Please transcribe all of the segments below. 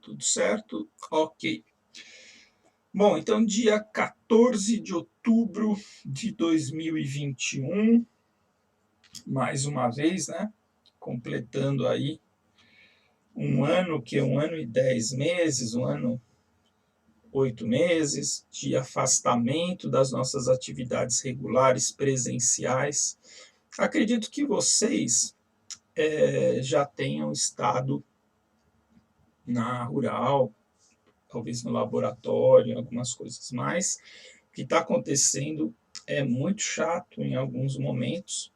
Tudo certo? Ok. Bom, então dia 14 de outubro de 2021, mais uma vez, né? Completando aí um ano, que é 1 ano e 10 meses, 1 ano, 8 meses de afastamento das nossas atividades regulares presenciais. Acredito que vocês já tenham estado na rural, talvez no laboratório, algumas coisas mais. O que está acontecendo é muito chato em alguns momentos.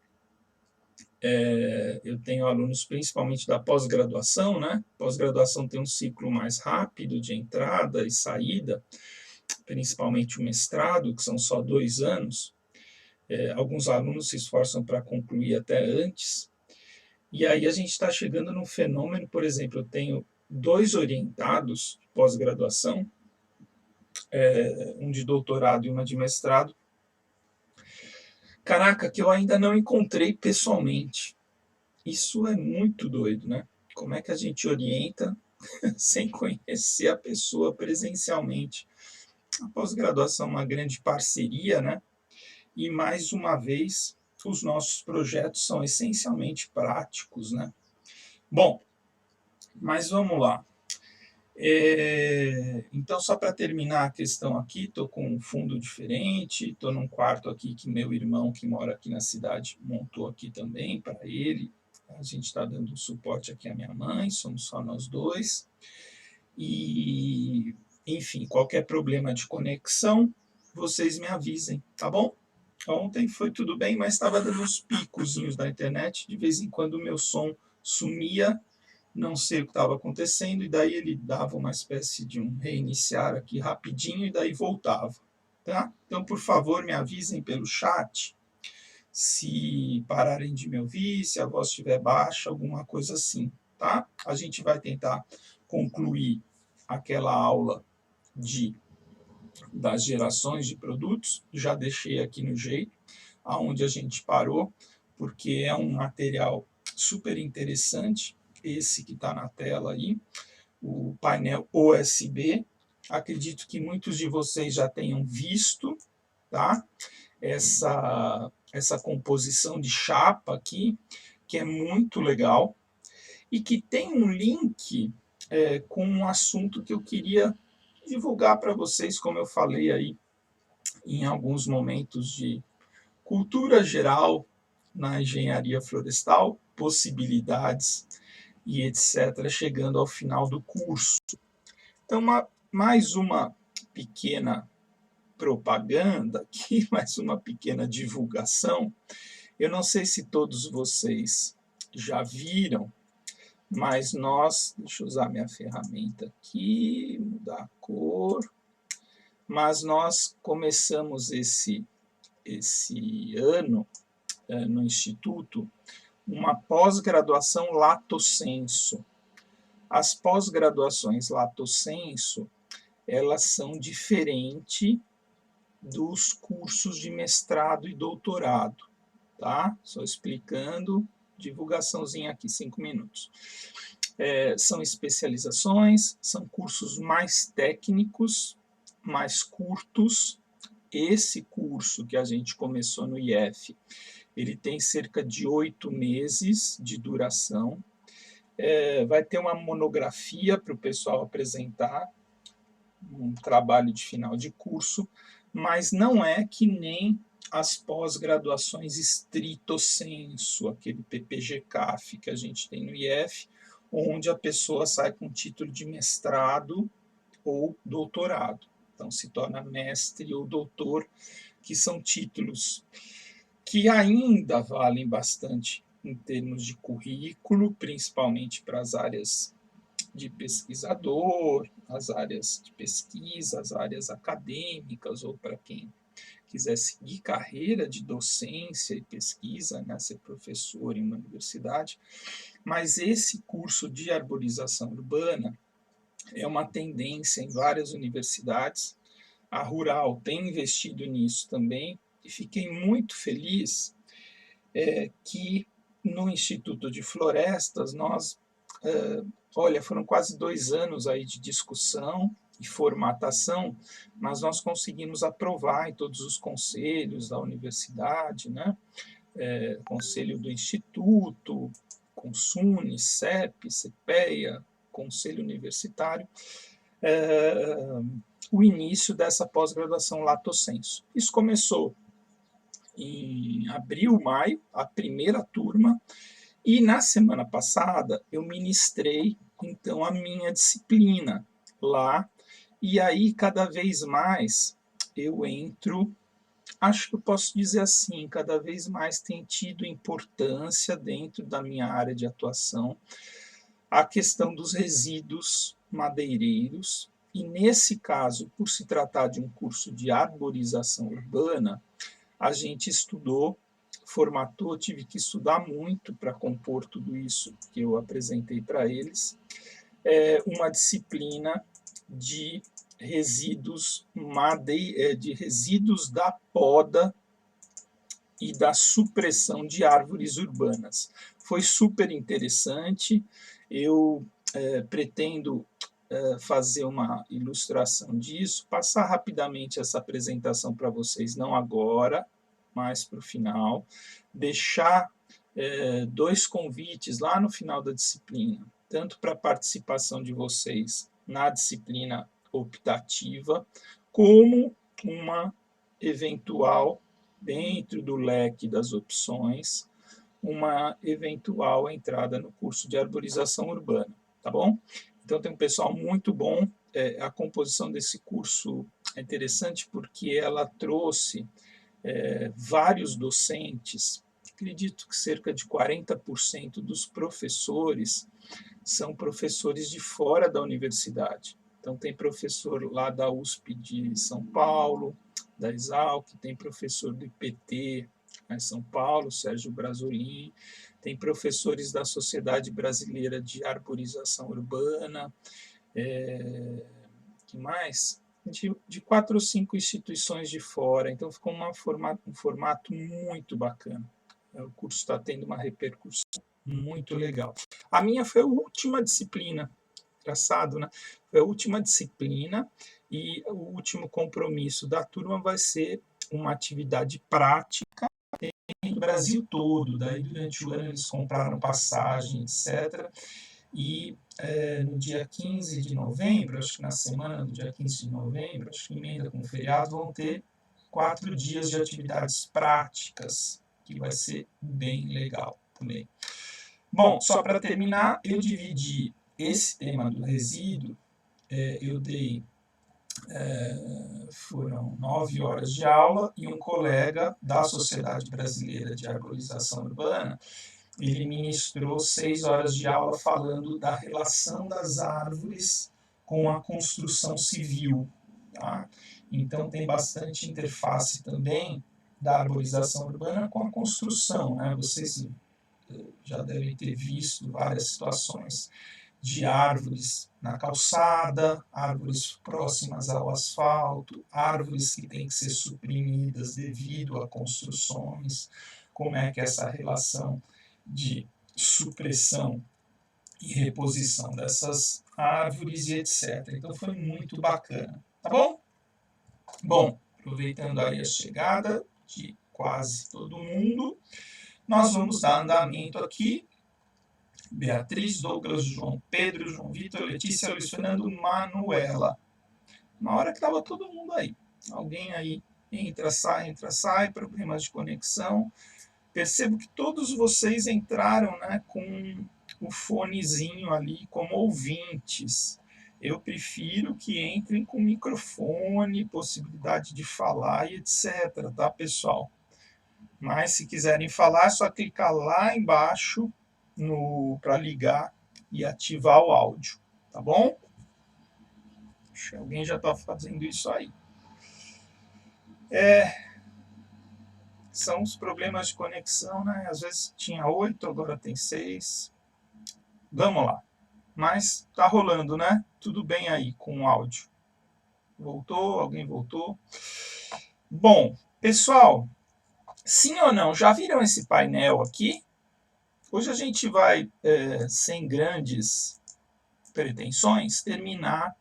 Eu tenho alunos principalmente da pós-graduação, né? Pós-graduação tem um ciclo mais rápido de entrada e saída, principalmente o mestrado, que são só 2 anos. Alguns alunos se esforçam para concluir até antes. E aí a gente está chegando num fenômeno, por exemplo, eu tenho 2 orientados de pós-graduação, um de doutorado e uma de mestrado. Caraca, que eu ainda não encontrei pessoalmente. Isso é muito doido, né? Como é que a gente orienta sem conhecer a pessoa presencialmente? A pós-graduação é uma grande parceria, né? E mais uma vez, os nossos projetos são essencialmente práticos, né? Bom, mas vamos lá. Então, só para terminar a questão aqui, estou com um fundo diferente, estou num quarto aqui que meu irmão, que mora aqui na cidade, montou aqui também para ele. A gente está dando suporte aqui à minha mãe, somos só nós dois. E, enfim, qualquer problema de conexão, vocês me avisem, tá bom? Ontem foi tudo bem, mas estava dando uns picozinhos na internet, de vez em quando o meu som sumia, não sei o que estava acontecendo, e daí ele dava uma espécie de um reiniciar aqui rapidinho, e daí voltava. Tá? Então, por favor, me avisem pelo chat se pararem de me ouvir, se a voz estiver baixa, alguma coisa assim. Tá? A gente vai tentar concluir aquela aula das gerações de produtos, já deixei aqui no jeito, aonde a gente parou, porque é um material super interessante, esse que está na tela aí, o painel OSB. Acredito que muitos de vocês já tenham visto, tá? Essa composição de chapa aqui, que é muito legal, e que tem um link com um assunto que eu queria divulgar para vocês, como eu falei aí em alguns momentos de cultura geral na engenharia florestal, possibilidades e etc., chegando ao final do curso. Então, mais uma pequena propaganda aqui, mais uma pequena divulgação. Eu não sei se todos vocês já viram, mas deixa eu usar minha ferramenta aqui, mudar a cor, mas nós começamos esse ano no Instituto uma pós-graduação Lato Sensu. As pós-graduações Lato Sensu, elas são diferentes dos cursos de mestrado e doutorado, tá? Só explicando, divulgaçãozinha aqui, 5 minutos. São especializações, são cursos mais técnicos, mais curtos. Esse curso que a gente começou no IF, ele tem cerca de 8 meses de duração. Vai ter uma monografia para o pessoal apresentar, um trabalho de final de curso, mas não é que nem as pós-graduações stricto sensu, aquele PPG-CAF que a gente tem no IF, onde a pessoa sai com título de mestrado ou doutorado. Então, se torna mestre ou doutor, que são títulos que ainda valem bastante em termos de currículo, principalmente para as áreas de pesquisador, as áreas de pesquisa, as áreas acadêmicas, ou para quem quiser seguir carreira de docência e pesquisa, né, ser professor em uma universidade. Mas esse curso de arborização urbana é uma tendência em várias universidades. A Rural tem investido nisso também, e fiquei muito feliz que no Instituto de Florestas nós olha, foram quase 2 anos aí de discussão e formatação, mas nós conseguimos aprovar em todos os conselhos da universidade, né? Conselho do Instituto, Consune, CEP, CPEA, Conselho Universitário, o início dessa pós-graduação Lato Sensu. Isso começou em abril, maio, a primeira turma, e na semana passada eu ministrei então a minha disciplina lá, e aí cada vez mais eu entro, acho que eu posso dizer assim, cada vez mais tem tido importância dentro da minha área de atuação a questão dos resíduos madeireiros, e nesse caso, por se tratar de um curso de arborização urbana, a gente estudou, formatou, tive que estudar muito para compor tudo isso que eu apresentei para eles, uma disciplina de resíduos de resíduos da poda e da supressão de árvores urbanas. Foi super interessante. Eu pretendo fazer uma ilustração disso, passar rapidamente essa apresentação para vocês, não agora, mas para o final, deixar 2 convites lá no final da disciplina, tanto para a participação de vocês na disciplina optativa, como uma eventual, dentro do leque das opções, uma eventual entrada no curso de arborização urbana, tá bom? Então tem um pessoal muito bom, a composição desse curso é interessante porque ela trouxe vários docentes, acredito que cerca de 40% dos professores são professores de fora da universidade. Então tem professor lá da USP de São Paulo, da Exalc, tem professor do IPT em São Paulo, Sérgio Brasolin, tem professores da Sociedade Brasileira de Arborização Urbana, que mais? De 4 ou 5 instituições de fora, então ficou um formato muito bacana. O curso está tendo uma repercussão muito legal. A minha foi a última disciplina, engraçado, né? Foi a última disciplina e o último compromisso da turma vai ser uma atividade prática no Brasil todo. Daí, durante o ano, eles compraram passagem, etc. E no dia 15 de novembro, acho que na semana do dia 15 de novembro, acho que emenda com o feriado, vão ter 4 dias de atividades práticas, que vai ser bem legal também. Bom, só para terminar, eu dividi esse tema do resíduo, eu dei, foram 9 horas de aula, e um colega da Sociedade Brasileira de Arborização Urbana, ele ministrou 6 horas de aula falando da relação das árvores com a construção civil. Tá? Então tem bastante interface também da arborização urbana com a construção, né? Vocês já devem ter visto várias situações de árvores na calçada, árvores próximas ao asfalto, árvores que têm que ser suprimidas devido a construções, como é que essa relação de supressão e reposição dessas árvores e etc. Então foi muito bacana, tá bom? Bom, aproveitando aí a chegada de quase todo mundo, nós vamos dar andamento aqui. Beatriz, Douglas, João Pedro, João Vitor, Letícia, Luiz Fernando, Manuela. Na hora que estava todo mundo aí. Alguém aí entra, sai, problemas de conexão. Percebo que todos vocês entraram, né, com o fonezinho ali como ouvintes. Eu prefiro que entrem com microfone, possibilidade de falar e etc, tá, pessoal? Mas se quiserem falar, é só clicar lá embaixo para ligar e ativar o áudio, tá bom? Acho que alguém já está fazendo isso aí. São os problemas de conexão, né? Às vezes tinha 8, agora tem 6. Vamos lá. Mas tá rolando, né? Tudo bem aí com o áudio. Voltou? Alguém voltou? Bom, pessoal, sim ou não, já viram esse painel aqui? Hoje a gente vai, sem grandes pretensões, terminar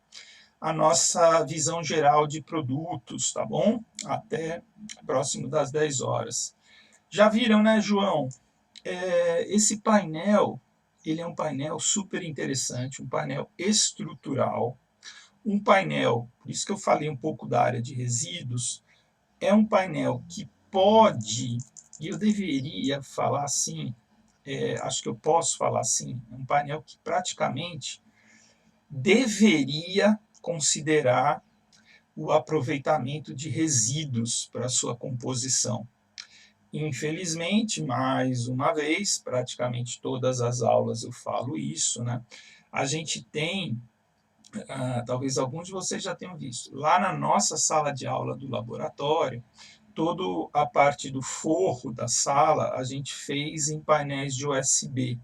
a nossa visão geral de produtos, tá bom? Até próximo das 10 horas. Já viram, né, João? Esse painel, ele é um painel super interessante, um painel estrutural, um painel, por isso que eu falei um pouco da área de resíduos, é um painel que pode, e eu deveria falar assim, acho que eu posso falar assim, é um painel que praticamente deveria considerar o aproveitamento de resíduos para sua composição. Infelizmente, mais uma vez, praticamente todas as aulas eu falo isso, né? A gente tem, talvez alguns de vocês já tenham visto, lá na nossa sala de aula do laboratório, toda a parte do forro da sala a gente fez em painéis de USB.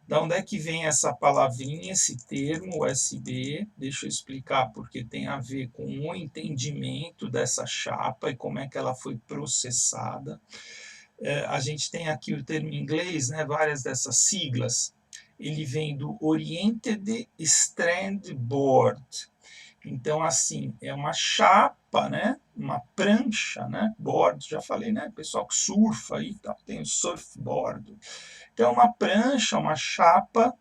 Da onde é que vem essa palavrinha, esse termo USB? Deixa eu explicar, porque tem a ver com o entendimento dessa chapa e como é que ela foi processada. A gente tem aqui o termo em inglês, né, várias dessas siglas. Ele vem do Oriented Strand Board. Então, assim, é uma chapa, né? Uma prancha, né? Board, já falei, né? Pessoal que surfa aí, tá? Tem o surfboard. Então, uma prancha, uma chapa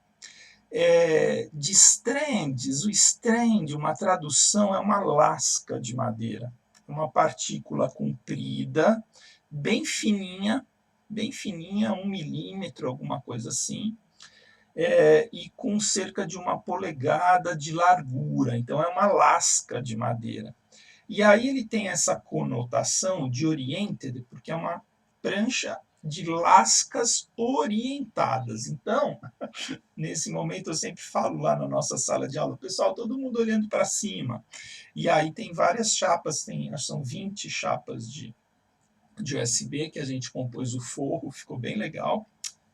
de strands. O strand, uma tradução, é uma lasca de madeira. Uma partícula comprida, bem fininha, 1 milímetro, alguma coisa assim, e com cerca de 1 polegada de largura. Então, é uma lasca de madeira. E aí ele tem essa conotação de oriented, porque é uma prancha de lascas orientadas. Então, nesse momento eu sempre falo lá na nossa sala de aula, pessoal, todo mundo olhando para cima. E aí tem várias chapas, são 20 chapas de USB que a gente compôs o forro, ficou bem legal.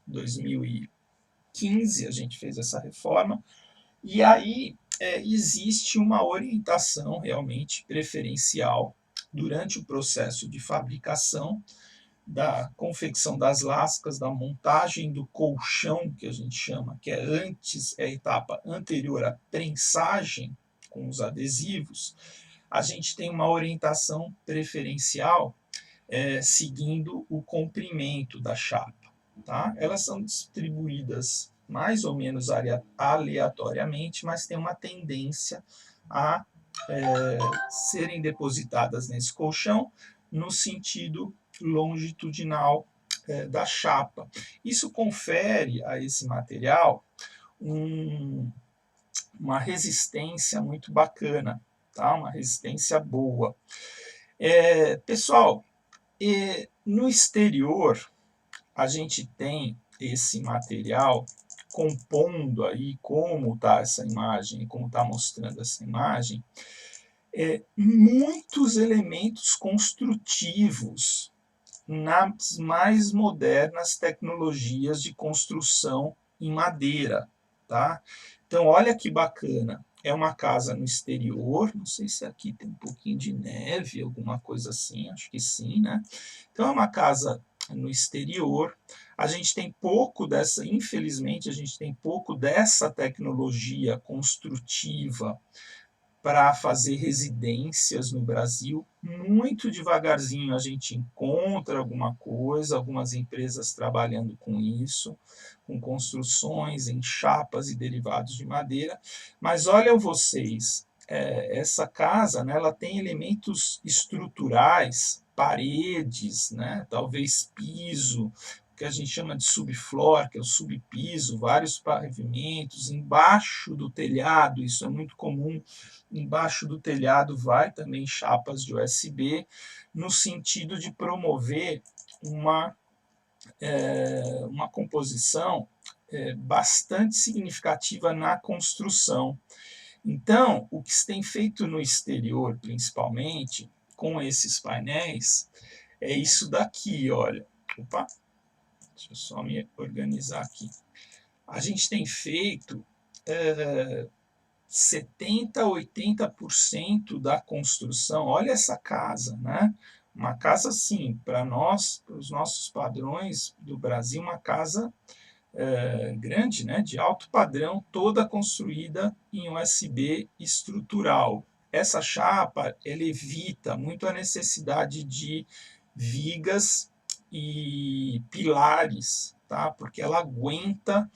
2015 a gente fez essa reforma. E aí existe uma orientação realmente preferencial durante o processo de fabricação, da confecção das lascas, da montagem do colchão, que a gente chama, que é a etapa anterior à prensagem com os adesivos. A gente tem uma orientação preferencial seguindo o comprimento da chapa. Tá? Elas são distribuídas mais ou menos aleatoriamente, mas tem uma tendência a serem depositadas nesse colchão no sentido longitudinal da chapa. Isso confere a esse material uma resistência muito bacana, tá? Uma resistência boa. Pessoal, no exterior, a gente tem esse material compondo aí, como está essa imagem, como está mostrando essa imagem, muitos elementos construtivos nas mais modernas tecnologias de construção em madeira, tá? Então, olha que bacana. É uma casa no exterior, não sei se aqui tem um pouquinho de neve, alguma coisa assim, acho que sim, né? Então, é uma casa no exterior. A gente tem pouco dessa, infelizmente, a gente tem pouco dessa tecnologia construtiva para fazer residências no Brasil. Muito devagarzinho a gente encontra alguma coisa, algumas empresas trabalhando com isso, com construções em chapas e derivados de madeira. Mas olha vocês, essa casa, né, ela tem elementos estruturais, paredes, né, talvez piso, que a gente chama de subfloor, que é o subpiso, vários pavimentos, embaixo do telhado, isso é muito comum. Embaixo do telhado vai também chapas de USB, no sentido de promover uma composição bastante significativa na construção. Então, o que se tem feito no exterior, principalmente, com esses painéis, é isso daqui, olha. Opa, deixa eu só me organizar aqui. A gente tem feito 70% a 80% da construção. Olha essa casa, né? Uma casa, assim, para nós, para os nossos padrões do Brasil, uma casa grande, né, de alto padrão, toda construída em USB estrutural. Essa chapa ela evita muito a necessidade de vigas e pilares, tá? Porque ela aguenta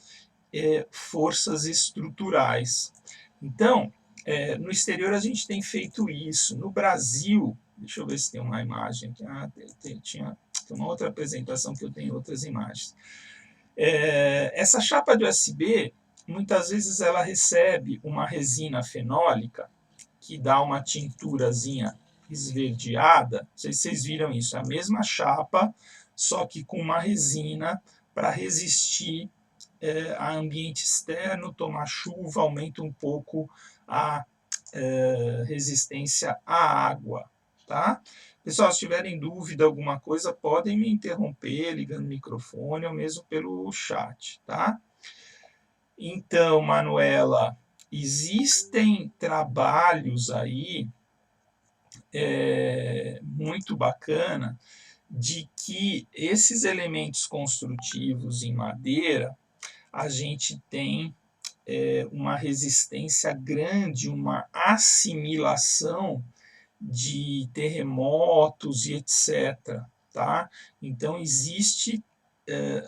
forças estruturais. Então, no exterior a gente tem feito isso. No Brasil, deixa eu ver se tem uma imagem aqui. Tem uma outra apresentação que eu tenho outras imagens. Essa chapa de USB, muitas vezes ela recebe uma resina fenólica que dá uma tinturazinha esverdeada. Não sei se vocês viram isso. É a mesma chapa, só que com uma resina para resistir a ambiente externo, tomar chuva, aumenta um pouco a resistência à água. Tá? Pessoal, se tiverem dúvida, alguma coisa, podem me interromper ligando o microfone ou mesmo pelo chat. Tá? Então, Manuela, existem trabalhos aí muito bacana de que esses elementos construtivos em madeira a gente tem uma resistência grande, uma assimilação de terremotos e etc. Tá? Então, existe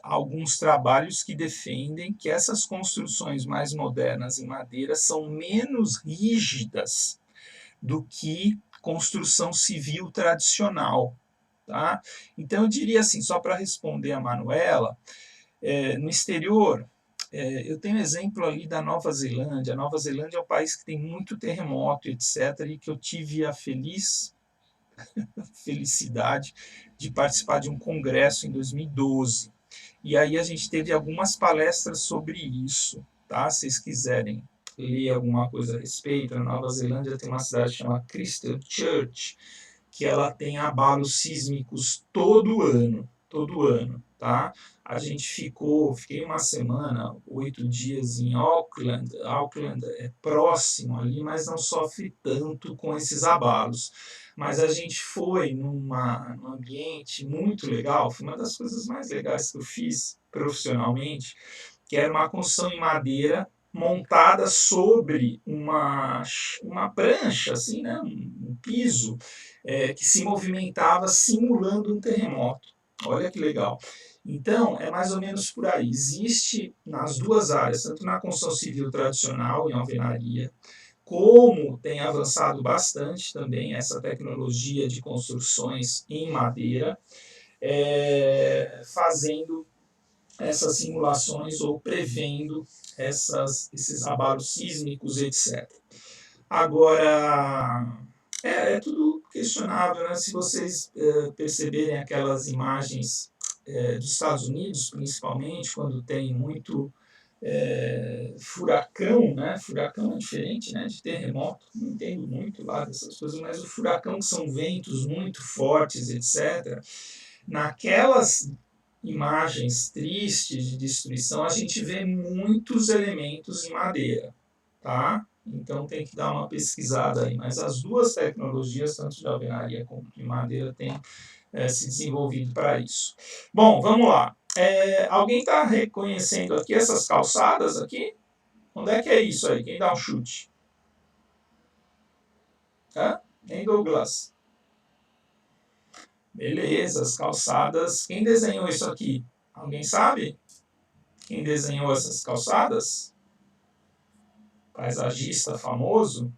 alguns trabalhos que defendem que essas construções mais modernas em madeira são menos rígidas do que construção civil tradicional. Tá? Então, eu diria assim, só para responder a Manuela, no exterior, eu tenho exemplo ali da Nova Zelândia. A Nova Zelândia é um país que tem muito terremoto, etc., e que eu tive a felicidade de participar de um congresso em 2012. E aí a gente teve algumas palestras sobre isso. Tá? Se vocês quiserem ler alguma coisa a respeito, a Nova Zelândia tem uma cidade chamada Christchurch, que ela tem abalos sísmicos todo ano, tá? A gente fiquei uma semana, 8 dias em Auckland. Auckland é próximo ali, mas não sofre tanto com esses abalos. Mas a gente foi num ambiente muito legal, foi uma das coisas mais legais que eu fiz profissionalmente, que era uma construção em madeira montada sobre uma prancha, assim, né, um piso, que se movimentava simulando um terremoto. Olha que legal. Então, é mais ou menos por aí. Existe nas duas áreas, tanto na construção civil tradicional, em alvenaria, como tem avançado bastante também essa tecnologia de construções em madeira, fazendo essas simulações ou prevendo esses abalos sísmicos, etc. Agora, tudo questionável, né? Se vocês perceberem aquelas imagens dos Estados Unidos, principalmente, quando tem muito furacão, né? Furacão é diferente, né, de terremoto, não entendo muito lá dessas coisas, mas o furacão, que são ventos muito fortes, etc., naquelas imagens tristes de destruição, a gente vê muitos elementos em madeira, tá? Então tem que dar uma pesquisada aí. Mas as duas tecnologias, tanto de alvenaria como de madeira, têm se desenvolvido para isso. Bom, vamos lá. Alguém está reconhecendo aqui essas calçadas aqui? Onde é que é isso aí? Quem dá um chute? Nem Douglas. Beleza, as calçadas. Quem desenhou isso aqui? Alguém sabe? Quem desenhou essas calçadas? Paisagista famoso?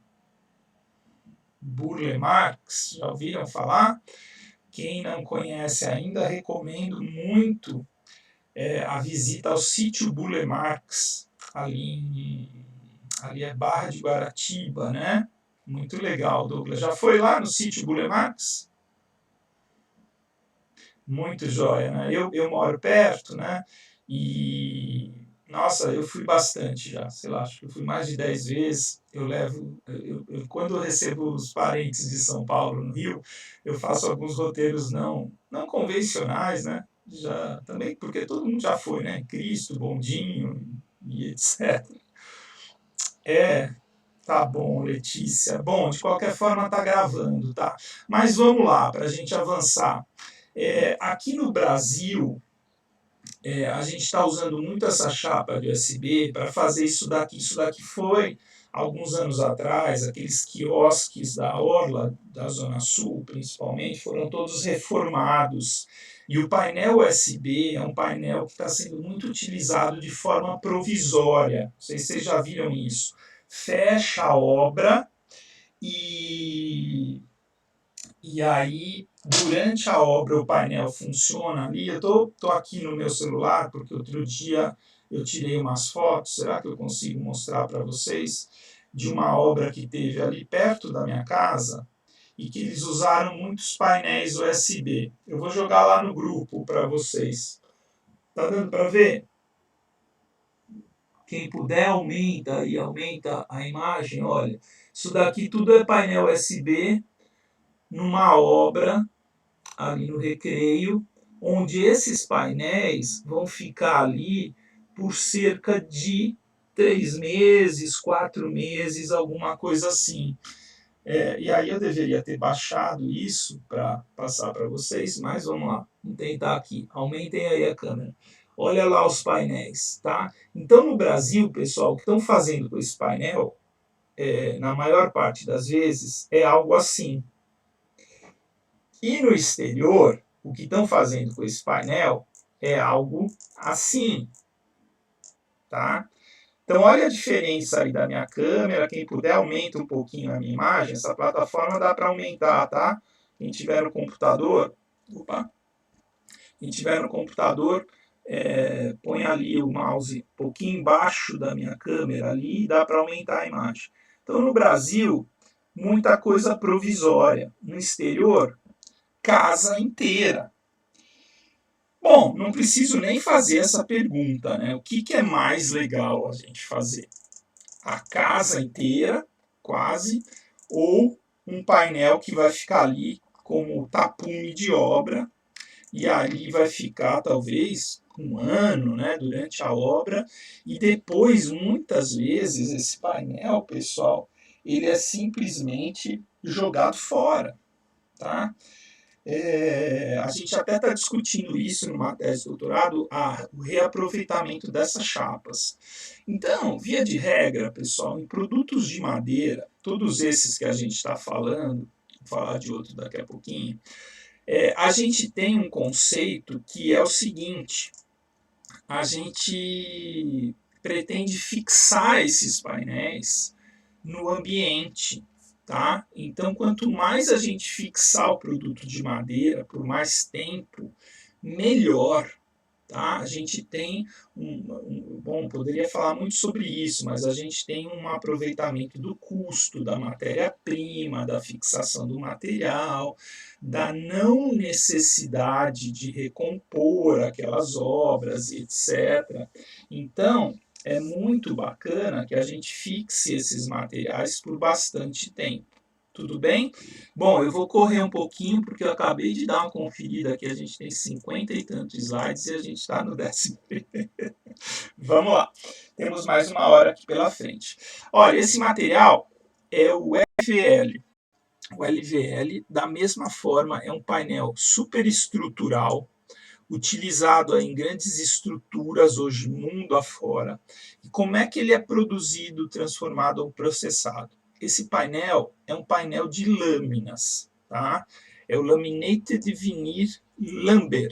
Burle Marx, já ouviram falar? Quem não conhece ainda, recomendo muito a visita ao sítio Burle Marx, ali é Barra de Guaratiba, né? Muito legal, Douglas. Já foi lá no sítio Burle Marx? Muito joia, né? Eu moro perto, né? E, nossa, eu fui bastante já, sei lá, acho que eu fui mais de 10 vezes. Quando eu recebo os parentes de São Paulo, no Rio, eu faço alguns roteiros não convencionais, né? Já, também porque todo mundo já foi, né? Cristo, Bondinho e etc. Tá bom, Letícia. Bom, de qualquer forma tá gravando, tá? Mas vamos lá, para a gente avançar. Aqui no Brasil, a gente está usando muito essa chapa de USB para fazer isso daqui. Isso daqui foi, alguns anos atrás, aqueles quiosques da Orla, da Zona Sul, principalmente, foram todos reformados. E o painel USB é um painel que está sendo muito utilizado de forma provisória. Não sei se vocês já viram isso. Fecha a obra e aí, durante a obra, o painel funciona ali. Eu tô aqui no meu celular, porque outro dia eu tirei umas fotos, será que eu consigo mostrar para vocês? De uma obra que teve ali perto da minha casa e que eles usaram muitos painéis USB. Eu vou jogar lá no grupo para vocês. Tá dando para ver? Quem puder, aumenta e aumenta a imagem. Olha, isso daqui tudo é painel USB numa obra ali no Recreio, onde esses painéis vão ficar ali por cerca de 3 meses, 4 meses, alguma coisa assim. E aí eu deveria ter baixado isso para passar para vocês, mas vamos lá, vamos tentar aqui. Aumentem aí a câmera. Olha lá os painéis, tá? Então no Brasil, pessoal, o que estão fazendo com esse painel, na maior parte das vezes, é algo assim. E no exterior, o que estão fazendo com esse painel é algo assim, tá? Então, olha a diferença aí da minha câmera. Quem puder, aumenta um pouquinho a minha imagem. Essa plataforma dá para aumentar, tá? Quem tiver no computador, quem tiver no computador, põe ali o mouse um pouquinho embaixo da minha câmera ali e dá para aumentar a imagem. Então, no Brasil, muita coisa provisória. No exterior, casa inteira. Bom, não preciso nem fazer essa pergunta, né? O que é mais legal a gente fazer? A casa inteira, quase, ou um painel que vai ficar ali como tapume de obra, e ali vai ficar talvez um ano, né, durante a obra, e depois, muitas vezes, esse painel, pessoal, ele é simplesmente jogado fora, tá? A gente até está discutindo isso numa tese de doutorado, o reaproveitamento dessas chapas. Então, via de regra, pessoal, em produtos de madeira, todos esses que a gente está falando, vou falar de outro daqui a pouquinho, a gente tem um conceito que é o seguinte: a gente pretende fixar esses painéis no ambiente. Tá? Então, quanto mais a gente fixar o produto de madeira por mais tempo, melhor. Tá? A gente tem bom, poderia falar muito sobre isso, mas a gente tem um aproveitamento do custo da matéria-prima, da fixação do material, da não necessidade de recompor aquelas obras, etc. Então, é muito bacana que a gente fixe esses materiais por bastante tempo. Tudo bem? Bom, eu vou correr um pouquinho porque eu acabei de dar uma conferida aqui. A gente tem 50 e tantos slides e a gente está no 10º. Vamos lá. Temos mais uma hora aqui pela frente. Olha, esse material é o LVL. O LVL, da mesma forma, é um painel superestrutural, utilizado em grandes estruturas hoje, mundo afora. E como é que ele é produzido, transformado ou processado? Esse painel é um painel de lâminas, tá? É o Laminated Veneer Lumber.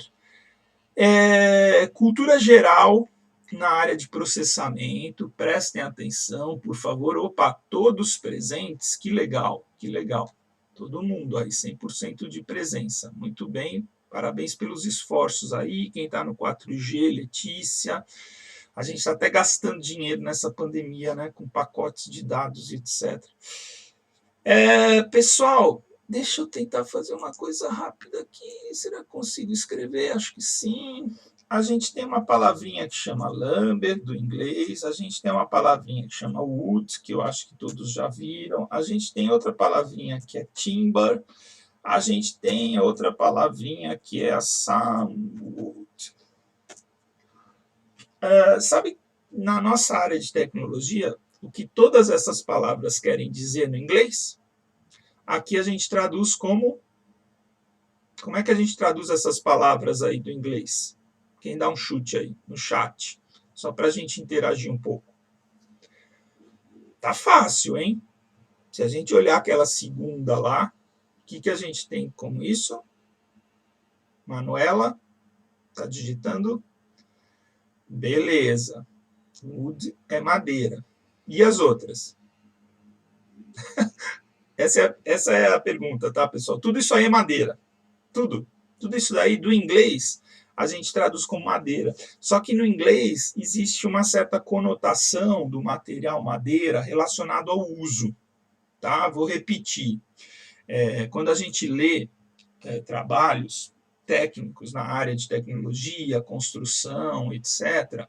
Cultura geral na área de processamento, prestem atenção, por favor. Opa, todos presentes, que legal, que legal. Todo mundo aí, 100% de presença. Muito bem, parabéns pelos esforços aí. Quem está no 4G, Letícia. A gente está até gastando dinheiro nessa pandemia, né, com pacotes de dados, etc. Pessoal, deixa eu tentar fazer uma coisa rápida aqui. Será que consigo escrever? Acho que sim. A gente tem uma palavrinha que chama lumber, do inglês. A gente tem uma palavrinha que chama wood, que eu acho que todos já viram. A gente tem outra palavrinha que é timber. A gente tem outra palavrinha que é a soundwood. Sabe, na nossa área de tecnologia, o que todas essas palavras querem dizer no inglês? Aqui a gente traduz como... Como é que a gente traduz essas palavras aí do inglês? Quem dá um chute aí no chat? Só para a gente interagir um pouco. Tá fácil, hein? Se a gente olhar aquela segunda lá, o que a gente tem como isso? Manuela, tá digitando? Beleza. Wood é madeira. E as outras? Essa é a pergunta, tá, pessoal? Tudo isso aí é madeira. Tudo. Tudo isso daí do inglês a gente traduz como madeira. Só que no inglês existe uma certa conotação do material madeira relacionado ao uso. Tá? Vou repetir. Quando a gente lê trabalhos técnicos na área de tecnologia, construção, etc.,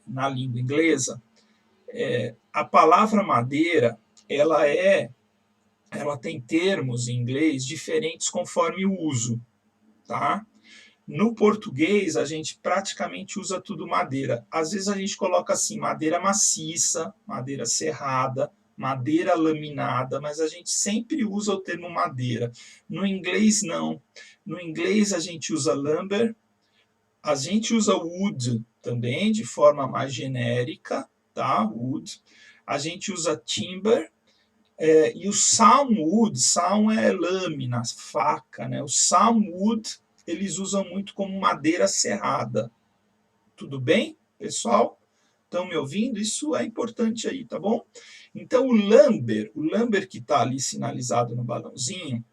na língua inglesa, a palavra madeira ela tem termos em inglês diferentes conforme o uso, tá? No português, a gente praticamente usa tudo madeira. Às vezes a gente coloca assim, madeira maciça, madeira serrada, madeira laminada, mas a gente sempre usa o termo madeira. No inglês, não. No inglês, a gente usa lumber, a gente usa wood também, de forma mais genérica, tá? Wood. A gente usa timber, e o sawnwood, sawn é lâmina, faca, né? O sawnwood eles usam muito como madeira serrada. Tudo bem, pessoal? Estão me ouvindo? Isso é importante aí, tá bom? Então, o lumber que está ali sinalizado no balãozinho,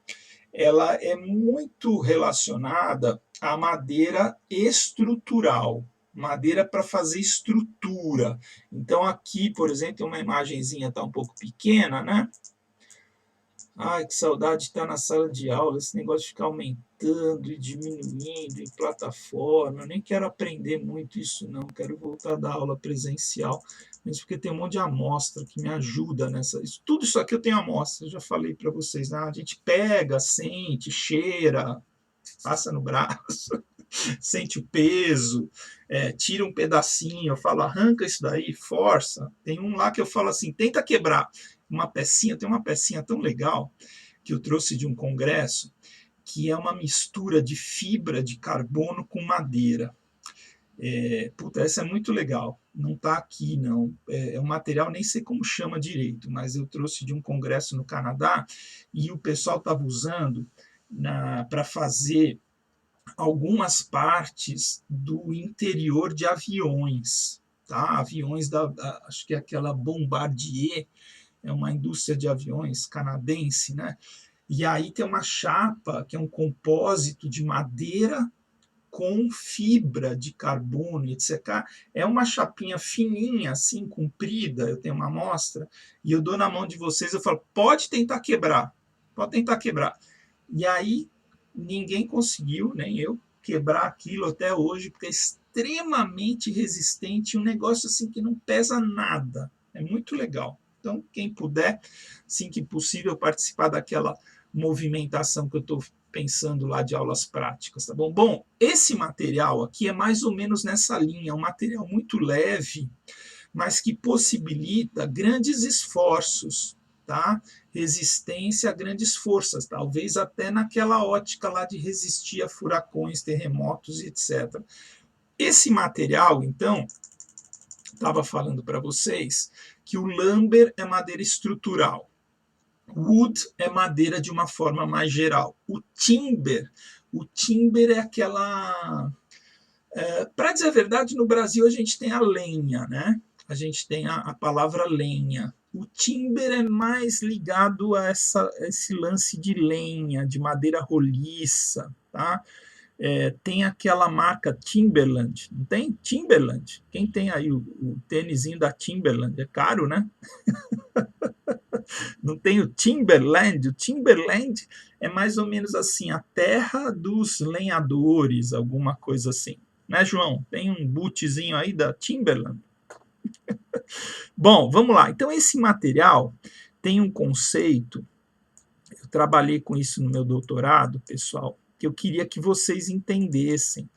ela é muito relacionada à madeira estrutural, madeira para fazer estrutura. Então, aqui, por exemplo, uma imagenzinha está um pouco pequena, né? Ai, que saudade de estar na sala de aula, esse negócio de ficar aumentando e diminuindo em plataforma. Eu nem quero aprender muito isso, não. Quero voltar da aula presencial, mesmo porque tem um monte de amostra que me ajuda nessa. Tudo isso aqui eu tenho amostra, eu já falei para vocês. Né? A gente pega, sente, cheira, passa no braço, sente o peso, tira um pedacinho, eu falo, arranca isso daí, força. Tem um lá que eu falo assim, tenta quebrar uma pecinha, tem uma pecinha tão legal que eu trouxe de um congresso, que é uma mistura de fibra de carbono com madeira. Puta, essa é muito legal. Não está aqui, não. É um material, nem sei como chama direito, mas eu trouxe de um congresso no Canadá e o pessoal estava usando para fazer algumas partes do interior de aviões, tá? Aviões acho que é aquela Bombardier, é uma indústria de aviões canadense, né? E aí tem uma chapa que é um compósito de madeira com fibra de carbono, etc. É uma chapinha fininha, assim, comprida, eu tenho uma amostra, e eu dou na mão de vocês, eu falo, pode tentar quebrar. E aí, ninguém conseguiu, nem eu, quebrar aquilo até hoje, porque é extremamente resistente, um negócio assim que não pesa nada. É muito legal. Então, quem puder, assim que possível, participar daquela movimentação que eu estou pensando lá de aulas práticas, tá bom? Bom, esse material aqui é mais ou menos nessa linha, é um material muito leve, mas que possibilita grandes esforços, tá? Resistência a grandes forças, talvez até naquela ótica lá de resistir a furacões, terremotos, etc. Esse material, então, estava falando para vocês que o lumber é madeira estrutural. Wood é madeira de uma forma mais geral. O timber é aquela... para dizer a verdade, no Brasil a gente tem a lenha, né? A gente tem a palavra lenha. O timber é mais ligado a esse lance de lenha, de madeira roliça, tá? Tem aquela marca Timberland, não tem? Timberland. Quem tem aí o tênisinho da Timberland? É caro, né? Não tem o Timberland? O Timberland é mais ou menos assim, a terra dos lenhadores, alguma coisa assim. Né, João? Tem um bootzinho aí da Timberland? Bom, vamos lá. Então, esse material tem um conceito, eu trabalhei com isso no meu doutorado, pessoal, que eu queria que vocês entendessem.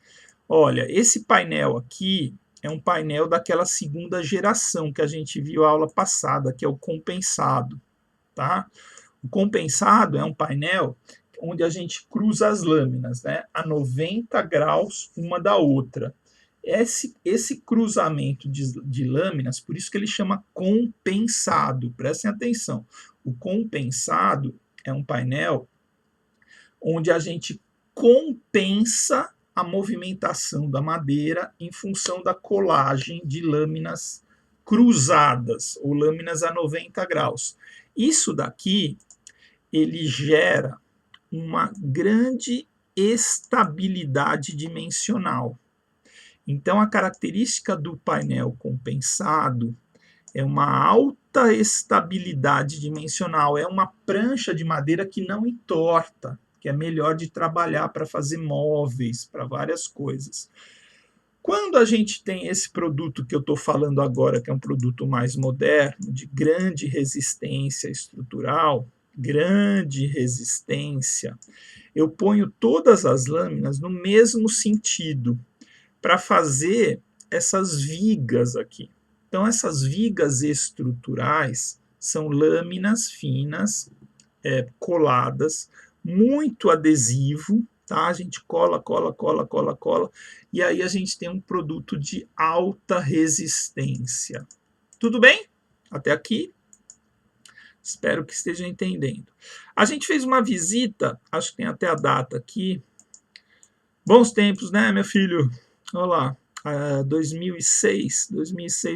Olha, esse painel aqui é um painel daquela segunda geração que a gente viu a aula passada, que é o compensado, tá? O compensado é um painel onde a gente cruza as lâminas, né, a 90 graus uma da outra. Esse cruzamento de lâminas, por isso que ele chama compensado, prestem atenção. O compensado é um painel onde a gente compensa a movimentação da madeira em função da colagem de lâminas cruzadas, ou lâminas a 90 graus. Isso daqui, ele gera uma grande estabilidade dimensional. Então, a característica do painel compensado é uma alta estabilidade dimensional, é uma prancha de madeira que não entorta, que é melhor de trabalhar para fazer móveis, para várias coisas. Quando a gente tem esse produto que eu estou falando agora, que é um produto mais moderno, de grande resistência estrutural, grande resistência, eu ponho todas as lâminas no mesmo sentido, para fazer essas vigas aqui. Então, essas vigas estruturais são lâminas finas, coladas, muito adesivo, tá? A gente cola, e aí a gente tem um produto de alta resistência. Tudo bem? Até aqui? Espero que esteja entendendo. A gente fez uma visita, acho que tem até a data aqui. Bons tempos, né, meu filho? Olha lá, 2006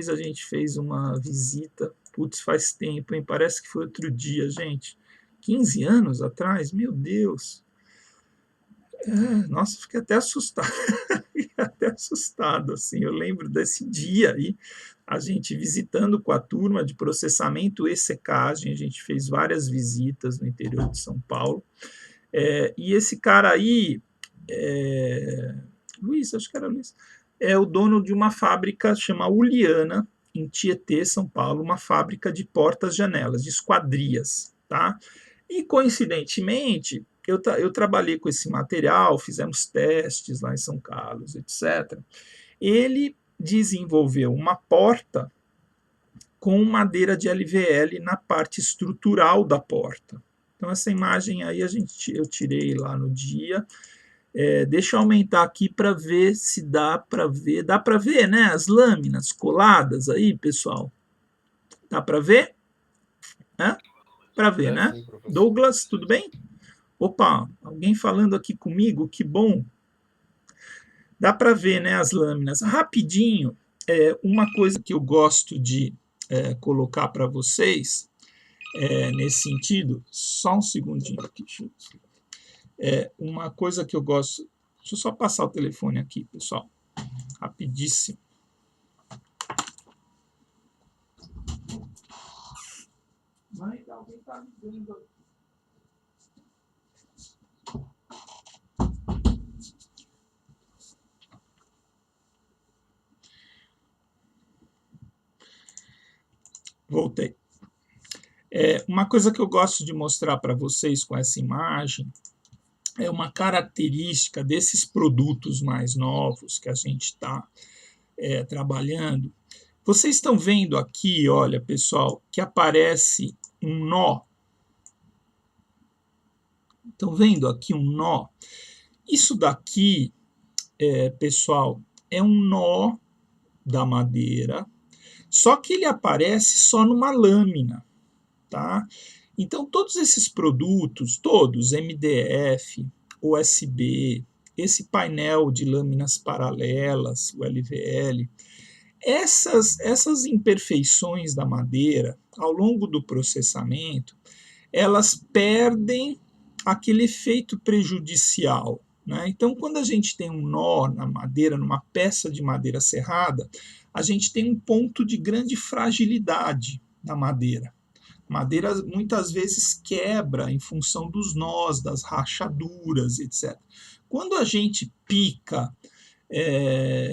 a gente fez uma visita, putz, faz tempo, hein? Parece que foi outro dia, gente. 15 anos atrás, meu Deus. Nossa, fiquei até assustado, fiquei até assustado, assim, eu lembro desse dia aí, a gente visitando com a turma de processamento e secagem, a gente fez várias visitas no interior de São Paulo, e esse cara aí, Luiz, acho que era Luiz, é o dono de uma fábrica chamada Uliana, em Tietê, São Paulo, uma fábrica de portas-janelas, de esquadrias, tá? E, coincidentemente, eu trabalhei com esse material, fizemos testes lá em São Carlos, etc. Ele desenvolveu uma porta com madeira de LVL na parte estrutural da porta. Então, essa imagem aí eu tirei lá no dia. Deixa eu aumentar aqui para ver se dá para ver. Dá para ver, né? As lâminas coladas aí, pessoal. Dá para ver? Para ver, né? Sim, Douglas, tudo bem? Opa, alguém falando aqui comigo, que bom. Dá para ver, né, as lâminas. Rapidinho, uma coisa que eu gosto de colocar para vocês, nesse sentido, só um segundinho aqui, uma coisa que eu gosto. Deixa eu só passar o telefone aqui, pessoal. Rapidíssimo. Mas alguém está ligando aqui. Voltei. Uma coisa que eu gosto de mostrar para vocês com essa imagem é uma característica desses produtos mais novos que a gente está trabalhando. Vocês estão vendo aqui, olha, pessoal, que aparece um nó. Estão vendo aqui um nó? Isso daqui, pessoal, é um nó da madeira, só que ele aparece só numa lâmina, tá? Então, todos esses produtos, todos, MDF, USB, esse painel de lâminas paralelas, o LVL, essas imperfeições da madeira, ao longo do processamento, elas perdem aquele efeito prejudicial, né? Então, quando a gente tem um nó na madeira, numa peça de madeira serrada, a gente tem um ponto de grande fragilidade na madeira. Madeira muitas vezes quebra em função dos nós, das rachaduras, etc. Quando a gente pica,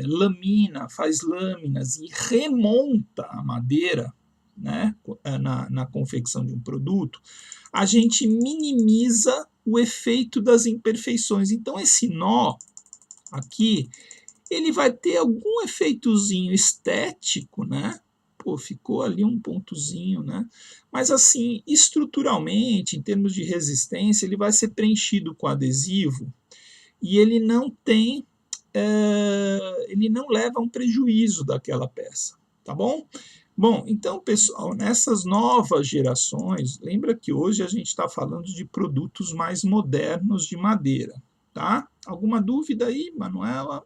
lamina, faz lâminas e remonta a madeira, né, na confecção de um produto, a gente minimiza o efeito das imperfeições. Então, esse nó aqui, ele vai ter algum efeitozinho estético, né? pô, ficou ali um pontozinho, né? Mas assim, estruturalmente, em termos de resistência, ele vai ser preenchido com adesivo e ele não tem, ele não leva a um prejuízo daquela peça, tá bom? Bom, então, pessoal, nessas novas gerações, lembra que hoje a gente está falando de produtos mais modernos de madeira, tá? Alguma dúvida aí, Manuela?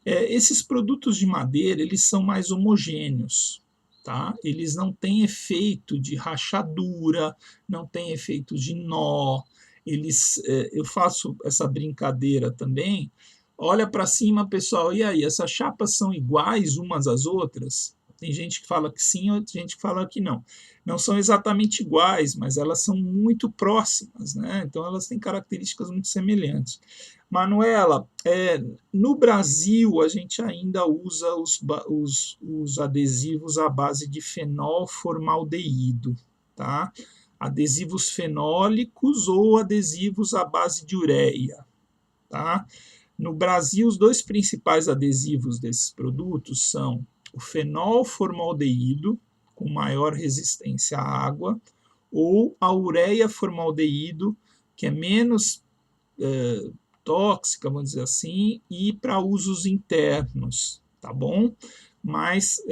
Esses produtos de madeira, eles são mais homogêneos, tá? Eles não têm efeito de rachadura, não têm efeito de nó. Eu faço essa brincadeira também. Olha para cima, pessoal, e aí, essas chapas são iguais umas às outras? Tem gente que fala que sim, outra gente que fala que não. Não são exatamente iguais, mas elas são muito próximas, né? Então elas têm características muito semelhantes. Manuela, no Brasil a gente ainda usa os adesivos à base de fenol formaldeído, tá? Adesivos fenólicos ou adesivos à base de ureia, tá? No Brasil, os dois principais adesivos desses produtos são o fenol formaldeído, com maior resistência à água, ou a ureia formaldeído, que é menos tóxica, vamos dizer assim, e para usos internos, tá bom? Mas,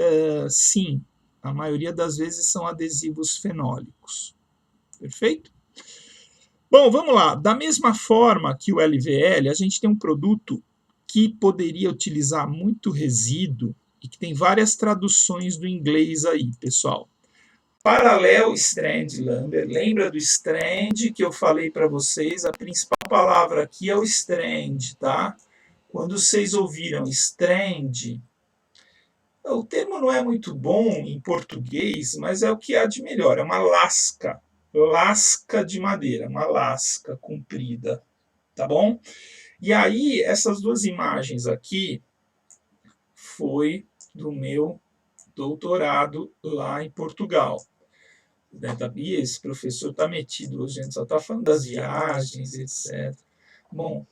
sim, a maioria das vezes são adesivos fenólicos. Perfeito? Bom, vamos lá. Da mesma forma que o LVL, a gente tem um produto que poderia utilizar muito resíduo e que tem várias traduções do inglês aí, pessoal. Paralel strand lumber. Lembra do strand que eu falei para vocês? A principal palavra aqui é o strand, tá? Quando vocês ouviram strand, o termo não é muito bom em português, mas é o que há de melhor. É uma lasca. Lasca de madeira, uma lasca comprida, tá bom? E aí, essas duas imagens aqui foi do meu doutorado lá em Portugal. E esse professor está metido hoje, a gente só está falando das viagens, etc. Bom,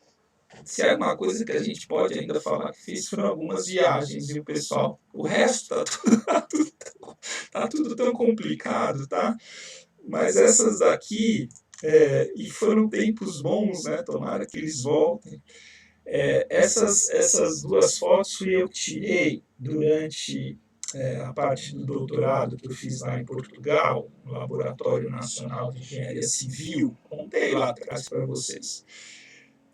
se é uma coisa que a gente pode ainda falar que fez, foram algumas viagens, viu, pessoal? O resto tá tudo tão complicado, tá? Mas essas daqui, e foram tempos bons, né? Tomara que eles voltem. Essas duas fotos fui eu que tirei durante a parte do doutorado que eu fiz lá em Portugal, no Laboratório Nacional de Engenharia Civil. Contei lá atrás para vocês.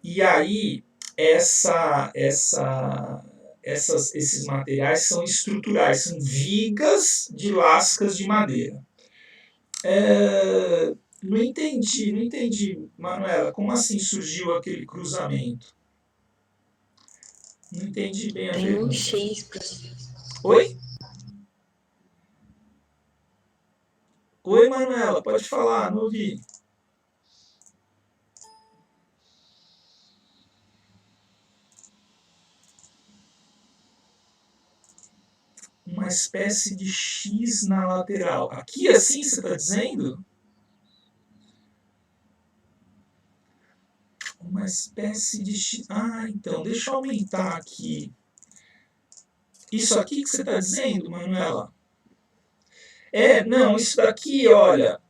E aí, esses materiais são estruturais, são vigas de lascas de madeira. Não entendi, Manuela, como assim surgiu aquele cruzamento? Não entendi bem a pergunta. Tem um X, professor. Oi? Oi, Manuela, pode falar, não ouvi. Uma espécie de X na lateral. Aqui assim você está dizendo? Uma espécie de X. Ah, então, deixa eu aumentar aqui. Isso aqui que você está dizendo, Manuela? Não, isso daqui, olha,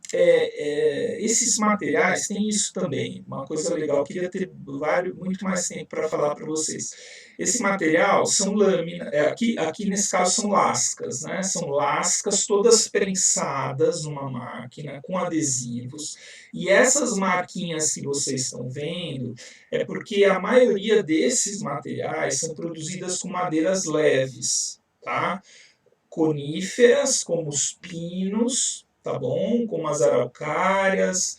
esses materiais têm isso também. Uma coisa legal, eu queria ter muito mais tempo para falar para vocês. Esse material são lâminas, aqui nesse caso são lascas, né? São lascas todas prensadas numa máquina com adesivos. E essas marquinhas que vocês estão vendo é porque a maioria desses materiais são produzidas com madeiras leves, tá? Coníferas, como os pinos, tá bom? Como as araucárias,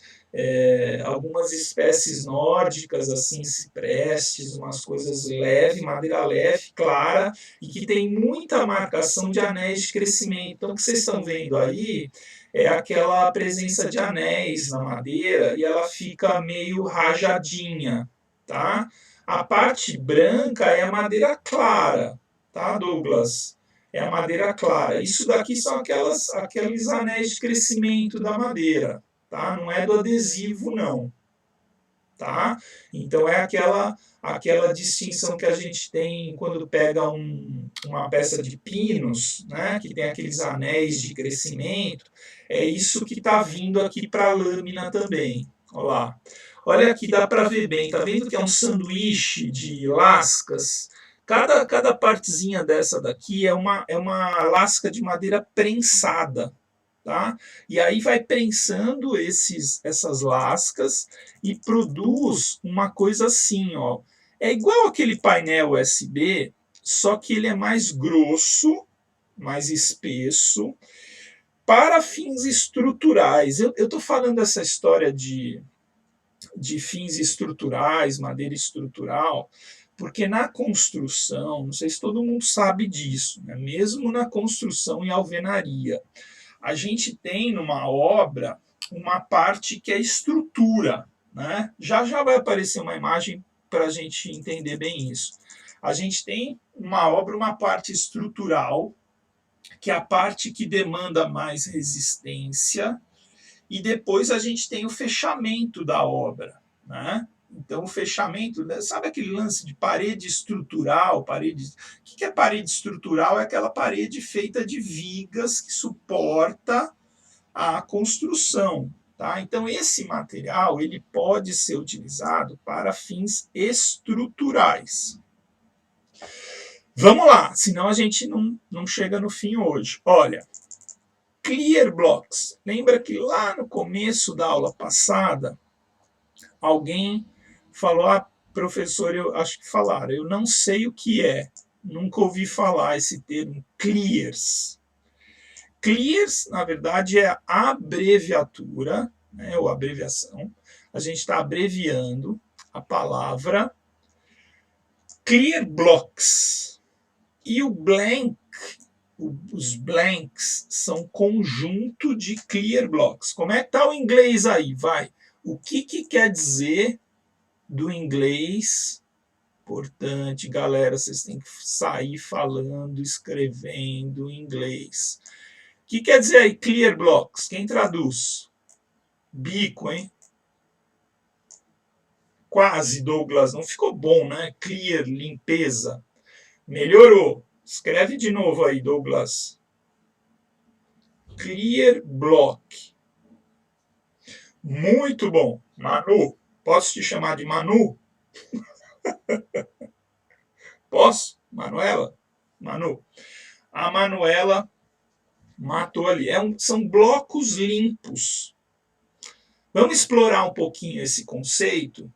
algumas espécies nórdicas, assim, ciprestes, umas coisas leves, madeira leve, clara, e que tem muita marcação de anéis de crescimento. Então, o que vocês estão vendo aí é aquela presença de anéis na madeira e ela fica meio rajadinha, tá? A parte branca é a madeira clara, tá, Douglas? É a madeira clara. Isso daqui são aqueles anéis de crescimento da madeira, tá? Não é do adesivo, não. tá? Então é aquela distinção que a gente tem quando pega uma peça de pinos, né, que tem aqueles anéis de crescimento, é isso que está vindo aqui para a lâmina também. Olha lá. Olha aqui, dá para ver bem, tá vendo que é um sanduíche de lascas? Cada partezinha dessa daqui é uma lasca de madeira prensada, tá? E aí vai prensando essas lascas e produz uma coisa assim, ó. É igual aquele painel USB, só que ele é mais grosso, mais espesso, para fins estruturais. Eu estou falando essa história de fins estruturais, madeira estrutural, porque na construção, não sei se todo mundo sabe disso, né? Mesmo na construção e alvenaria, a gente tem numa obra uma parte que é estrutura, né? Já já vai aparecer uma imagem para a gente entender bem isso. A gente tem uma obra, uma parte estrutural, que é a parte que demanda mais resistência, e depois a gente tem o fechamento da obra, né? Então, o fechamento, sabe aquele lance de parede estrutural? Parede... O que é parede estrutural? É aquela parede feita de vigas que suporta a construção. Tá? Então, esse material ele pode ser utilizado para fins estruturais. Vamos lá, senão a gente não chega no fim hoje. Olha, Clear Blocks. Lembra que lá no começo da aula passada, alguém falou, professor, eu acho que falaram, eu não sei o que é, nunca ouvi falar esse termo, clears. Clears, na verdade, é a abreviatura, né, ou abreviação. A gente está abreviando a palavra Clear Blocks. E o blank, os blanks, são conjunto de Clear Blocks. Como é que está o inglês aí? Vai. O que quer dizer do inglês? Importante, galera, vocês têm que sair falando, escrevendo inglês. O que quer dizer aí Clear Blocks? Quem traduz? Bico, hein? Quase, Douglas. Não ficou bom, né? Clear, limpeza. Melhorou. Escreve de novo aí, Douglas. Clear Block. Muito bom. Manu, posso te chamar de Manu? Posso? Manuela? Manu. A Manuela matou ali. São blocos limpos. Vamos explorar um pouquinho esse conceito. O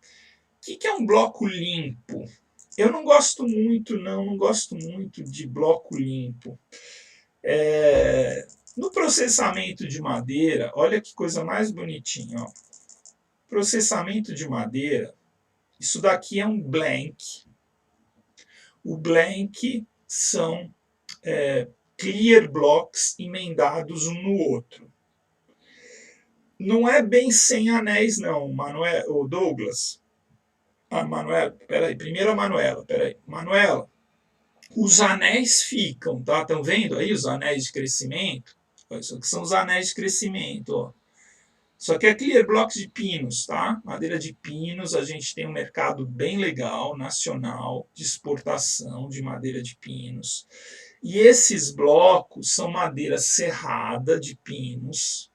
que é um bloco limpo? Eu não gosto muito, não gosto muito de bloco limpo. No processamento de madeira, olha que coisa mais bonitinha. Ó. Processamento de madeira, isso daqui é um blank. O blank são clear blocks emendados um no outro. Não é bem sem anéis, não, Manuel, Douglas. Manuela, peraí, primeiro a Manuela, peraí. Manuela, os anéis ficam, tá? Estão vendo aí os anéis de crescimento? Isso aqui são os anéis de crescimento, ó. Isso aqui é Clear Blocks de pinos, tá? Madeira de pinos, a gente tem um mercado bem legal, nacional, de exportação de madeira de pinos. E esses blocos são madeira serrada de pinos,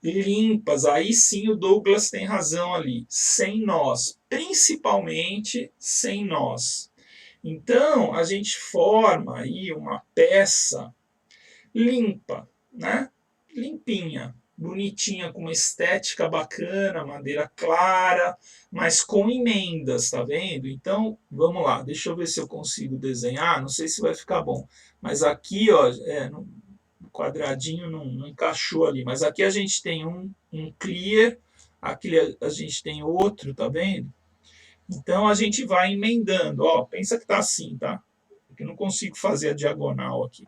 limpas, aí sim o Douglas tem razão ali, sem nós, principalmente sem nós. Então, a gente forma aí uma peça limpa, né? Limpinha, bonitinha, com uma estética bacana, madeira clara, mas com emendas, tá vendo? Então, vamos lá, deixa eu ver se eu consigo desenhar, não sei se vai ficar bom, mas aqui, ó, o quadradinho não encaixou ali, mas aqui a gente tem um clear, aqui a gente tem outro, tá vendo? Então a gente vai emendando, ó, pensa que tá assim, tá? Porque eu não consigo fazer a diagonal aqui.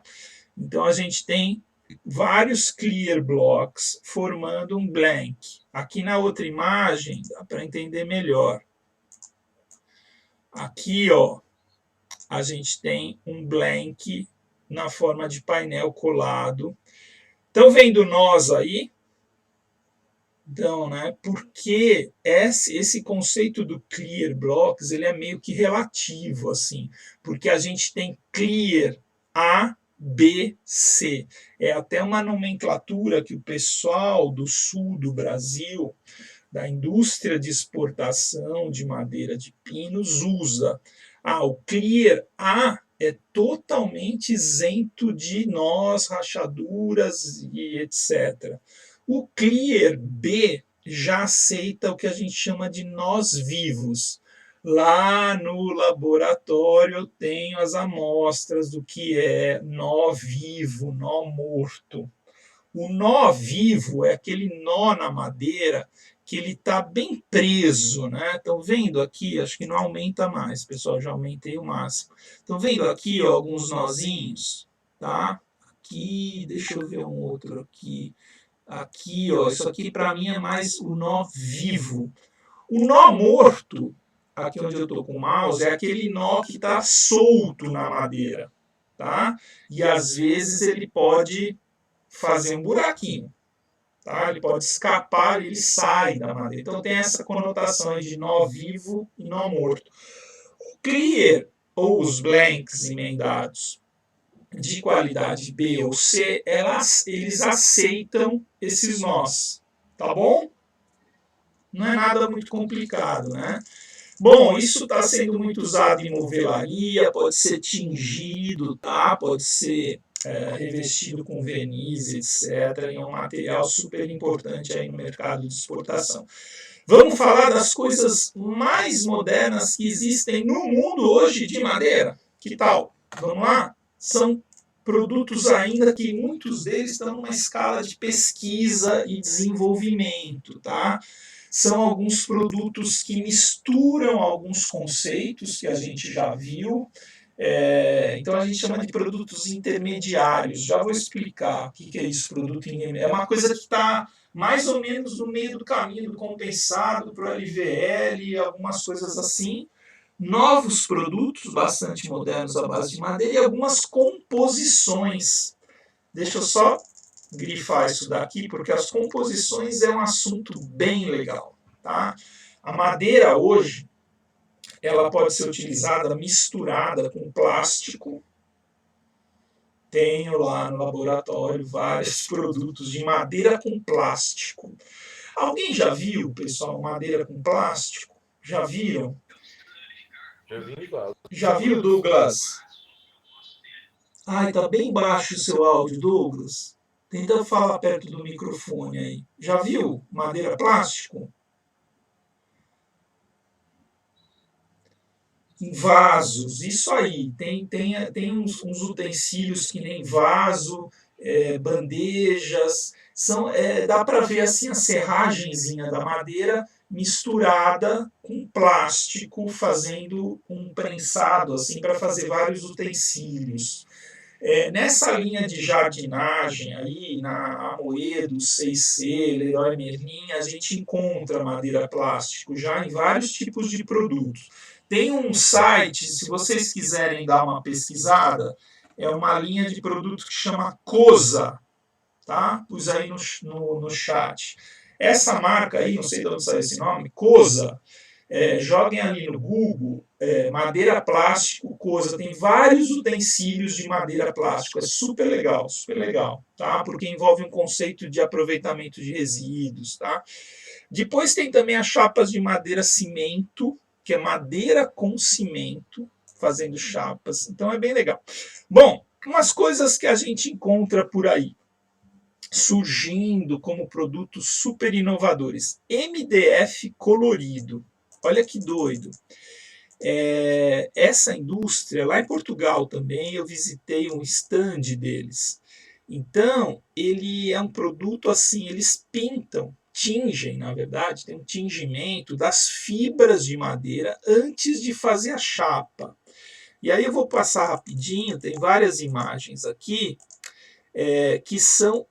Então a gente tem vários clear blocks formando um blank. Aqui na outra imagem dá para entender melhor. Aqui, ó, a gente tem um blank na forma de painel colado. Estão vendo nós aí? Então, né, porque esse conceito do clear blocks ele é meio que relativo, assim, porque a gente tem clear A, B, C. É até uma nomenclatura que o pessoal do sul do Brasil, da indústria de exportação de madeira de pinos, usa. O clear A é totalmente isento de nós, rachaduras e etc. O Clear B já aceita o que a gente chama de nós vivos. Lá no laboratório eu tenho as amostras do que é nó vivo, nó morto. O nó vivo é aquele nó na madeira que ele está bem preso, né? Estão vendo aqui? Acho que não aumenta mais, pessoal, já aumentei o máximo. Estão vendo aqui ó, alguns nozinhos, tá? Aqui, deixa eu ver um outro aqui. Aqui, ó, isso aqui para mim é mais o nó vivo. O nó morto, aqui onde eu estou com o mouse, é aquele nó que está solto na madeira, tá? E às vezes ele pode fazer um buraquinho, tá? Ele pode escapar, ele sai da madeira. Então tem essa conotação de nó vivo e nó morto. O clear ou os blanks emendados de qualidade B ou C, eles aceitam esses nós, tá bom? Não é nada muito complicado, né? Bom, isso está sendo muito usado em movelaria, pode ser tingido, tá? Pode ser revestido com verniz, etc. E é um material super importante aí no mercado de exportação. Vamos falar das coisas mais modernas que existem no mundo hoje de madeira. Que tal? Vamos lá? São produtos ainda que muitos deles estão numa escala de pesquisa e desenvolvimento, tá? São alguns produtos que misturam alguns conceitos que a gente já viu. Então a gente chama de produtos intermediários. Já vou explicar o que é isso, produto intermediário. É uma coisa que está mais ou menos no meio do caminho do compensado para o LVL, algumas coisas assim. Novos produtos bastante modernos à base de madeira e algumas composições. Deixa eu só grifar isso daqui, porque as composições é um assunto bem legal. Tá? A madeira hoje ela pode ser utilizada misturada com plástico. Tenho lá no laboratório vários produtos de madeira com plástico. Alguém já viu, pessoal, madeira com plástico? Já viram? Já vi, Val. Já viu, Douglas? Ai, tá bem baixo o seu áudio, Douglas. Tenta falar perto do microfone aí. Já viu madeira plástico? Em vasos, isso aí. Tem uns utensílios que nem vaso, bandejas. Dá para ver assim a serragenzinha da madeira misturada com plástico, fazendo um prensado assim para fazer vários utensílios. Nessa linha de jardinagem aí, na Amoedo, 6C, Leroy Merlin, a gente encontra madeira plástico já em vários tipos de produtos. Tem um site, se vocês quiserem dar uma pesquisada, é uma linha de produto que chama Cosa, tá? Pus aí no chat. Essa marca aí, não sei de onde saiu esse nome, Cosa, joguem ali no Google, madeira plástico, Cosa, tem vários utensílios de madeira plástico, é super legal, tá? Porque envolve um conceito de aproveitamento de resíduos, tá? Depois tem também as chapas de madeira cimento, que é madeira com cimento, fazendo chapas, então é bem legal. Bom, umas coisas que a gente encontra por aí, surgindo como produtos super inovadores. MDF colorido. Olha que doido. Essa indústria, lá em Portugal também, eu visitei um stand deles. Então, ele é um produto assim, eles pintam, tingem, na verdade, tem um tingimento das fibras de madeira antes de fazer a chapa. E aí eu vou passar rapidinho, tem várias imagens aqui, que são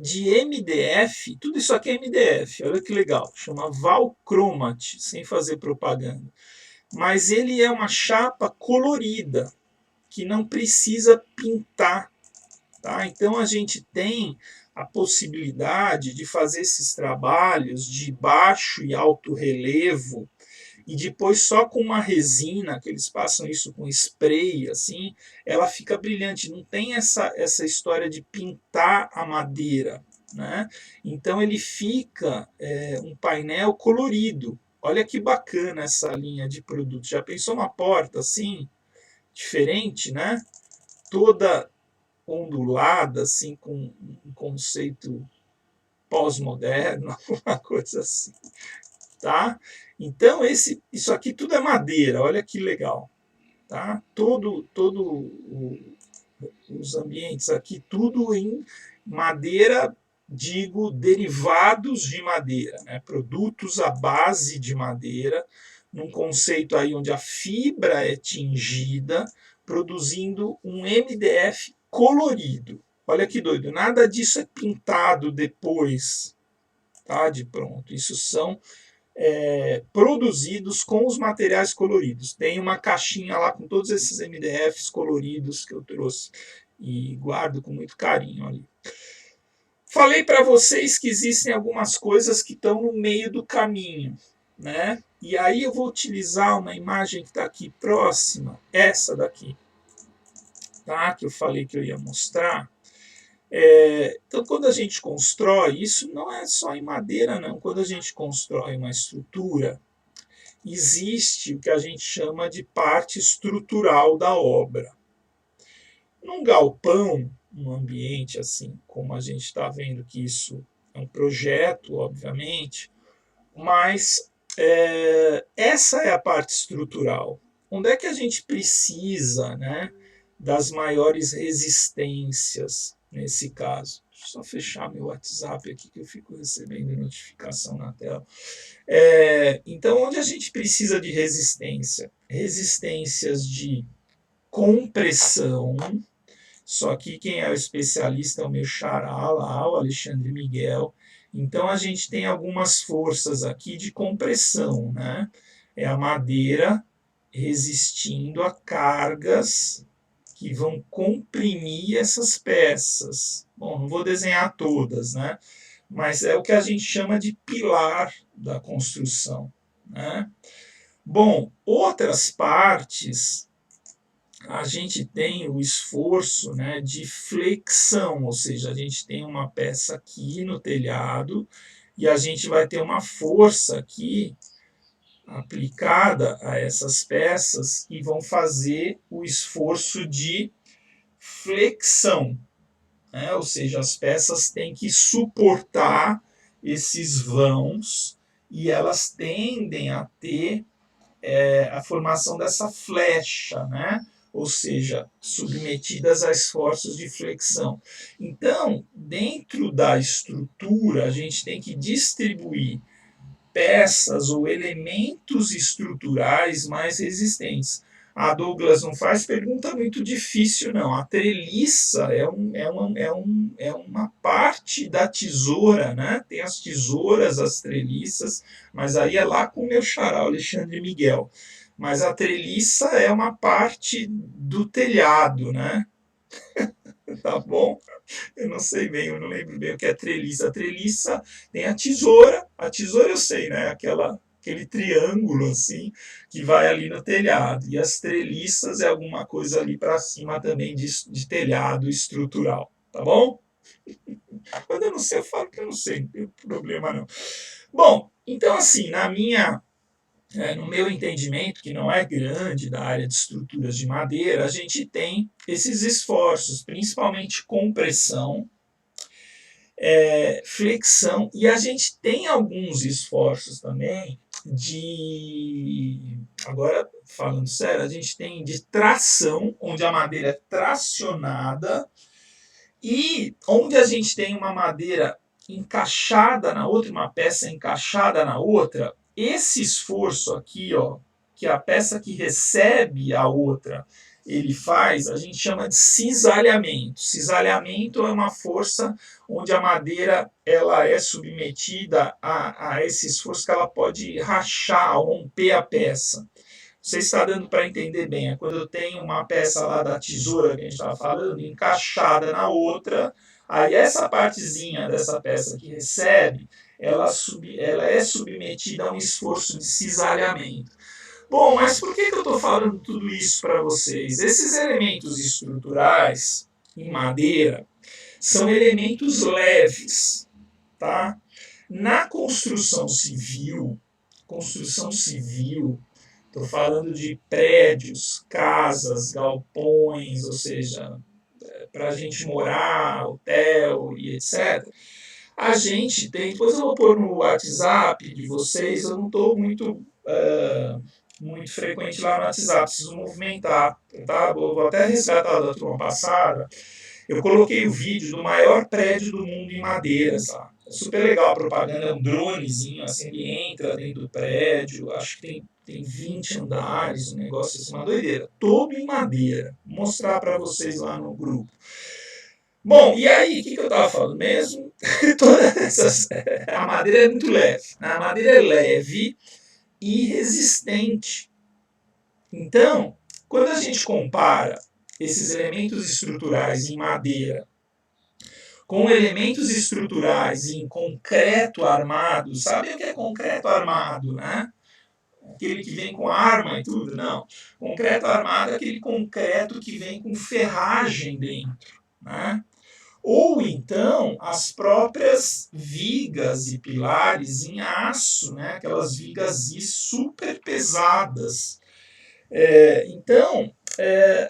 de MDF, tudo isso aqui é MDF, olha que legal, chama Valcromat, sem fazer propaganda. Mas ele é uma chapa colorida, que não precisa pintar. Tá? Então a gente tem a possibilidade de fazer esses trabalhos de baixo e alto relevo e depois só com uma resina, que eles passam isso com spray, assim, ela fica brilhante. Não tem essa história de pintar a madeira, né? Então ele fica um painel colorido. Olha que bacana essa linha de produtos. Já pensou uma porta assim, diferente, né? Toda ondulada, assim, com um conceito pós-moderno, alguma coisa assim, tá? Então isso aqui tudo é madeira. Olha que legal, tá? Os ambientes aqui tudo em madeira, digo derivados de madeira, né? Produtos à base de madeira, num conceito aí onde a fibra é tingida, produzindo um MDF colorido. Olha que doido, nada disso é pintado depois, tá? De pronto. Isso são produzidos com os materiais coloridos. Tem uma caixinha lá com todos esses MDFs coloridos que eu trouxe e guardo com muito carinho ali. Falei para vocês que existem algumas coisas que estão no meio do caminho, né? E aí eu vou utilizar uma imagem que está aqui próxima, essa daqui, tá? Que eu falei que eu ia mostrar. Então, quando a gente constrói, isso não é só em madeira, não. Quando a gente constrói uma estrutura, existe o que a gente chama de parte estrutural da obra. Num galpão, num ambiente assim, como a gente está vendo que isso é um projeto, obviamente, mas essa é a parte estrutural. Onde é que a gente precisa, né, das maiores resistências nesse caso? Deixa eu só fechar meu WhatsApp aqui que eu fico recebendo notificação na tela. Então, onde a gente precisa de resistência? Resistências de compressão. Só que quem é o especialista é o meu xará lá, o Alexandre Miguel. Então a gente tem algumas forças aqui de compressão, né? É a madeira resistindo a cargas que vão comprimir essas peças. Bom, não vou desenhar todas, né? Mas é o que a gente chama de pilar da construção, né? Bom, outras partes a gente tem o esforço, né, de flexão, ou seja, a gente tem uma peça aqui no telhado e a gente vai ter uma força aqui aplicada a essas peças que vão fazer o esforço de flexão, né? Ou seja, as peças têm que suportar esses vãos e elas tendem a ter a formação dessa flecha, né? Ou seja, submetidas a esforços de flexão. Então, dentro da estrutura, a gente tem que distribuir peças ou elementos estruturais mais resistentes. A Douglas não faz pergunta muito difícil, não. A treliça é uma parte da tesoura, né? Tem as tesouras, as treliças, mas aí é lá com o meu xará, Alexandre Miguel. Mas a treliça é uma parte do telhado, né? Tá bom? Eu não sei bem, eu não lembro bem o que é treliça. A treliça tem a tesoura eu sei, né? Aquele triângulo assim que vai ali no telhado. E as treliças é alguma coisa ali para cima também de telhado estrutural, tá bom? Quando eu não sei, eu falo que eu não sei, não tem problema não. Bom, então assim, no meu entendimento, que não é grande da área de estruturas de madeira, a gente tem esses esforços, principalmente compressão, flexão, e a gente tem alguns esforços também agora falando sério, a gente tem de tração, onde a madeira é tracionada, e onde a gente tem uma madeira encaixada na outra, uma peça encaixada na outra, esse esforço aqui, ó, que a peça que recebe a outra, ele faz, a gente chama de cisalhamento. Cisalhamento é uma força onde a madeira ela é submetida a esse esforço que ela pode rachar, romper a peça. Não sei se está dando para entender bem. É quando eu tenho uma peça lá da tesoura que a gente estava falando, encaixada na outra, Aí essa partezinha dessa peça que recebe, ela é submetida a um esforço de cisalhamento. Bom, mas por que eu estou falando tudo isso para vocês? Esses elementos estruturais em madeira são elementos leves, tá? Na construção civil, estou falando de prédios, casas, galpões, ou seja, para a gente morar, hotel e etc. A gente tem, depois eu vou pôr no WhatsApp de vocês, eu não estou muito frequente lá no WhatsApp, preciso movimentar, tá? Vou até resgatar da turma passada. Eu coloquei o vídeo do maior prédio do mundo em madeiras lá. É super legal a propaganda, é um dronezinho, assim, ele entra dentro do prédio, acho que tem 20 andares, um negócio assim, uma doideira. Todo em madeira. Vou mostrar para vocês lá no grupo. Bom, e aí, o que eu estava falando mesmo? A madeira é muito leve. A madeira é leve e resistente. Então, quando a gente compara esses elementos estruturais em madeira com elementos estruturais em concreto armado, sabe o que é concreto armado, né? Aquele que vem com arma e tudo? Não. Concreto armado é aquele concreto que vem com ferragem dentro, né? Ou então as próprias vigas e pilares em aço, né? Aquelas vigas super pesadas. Então,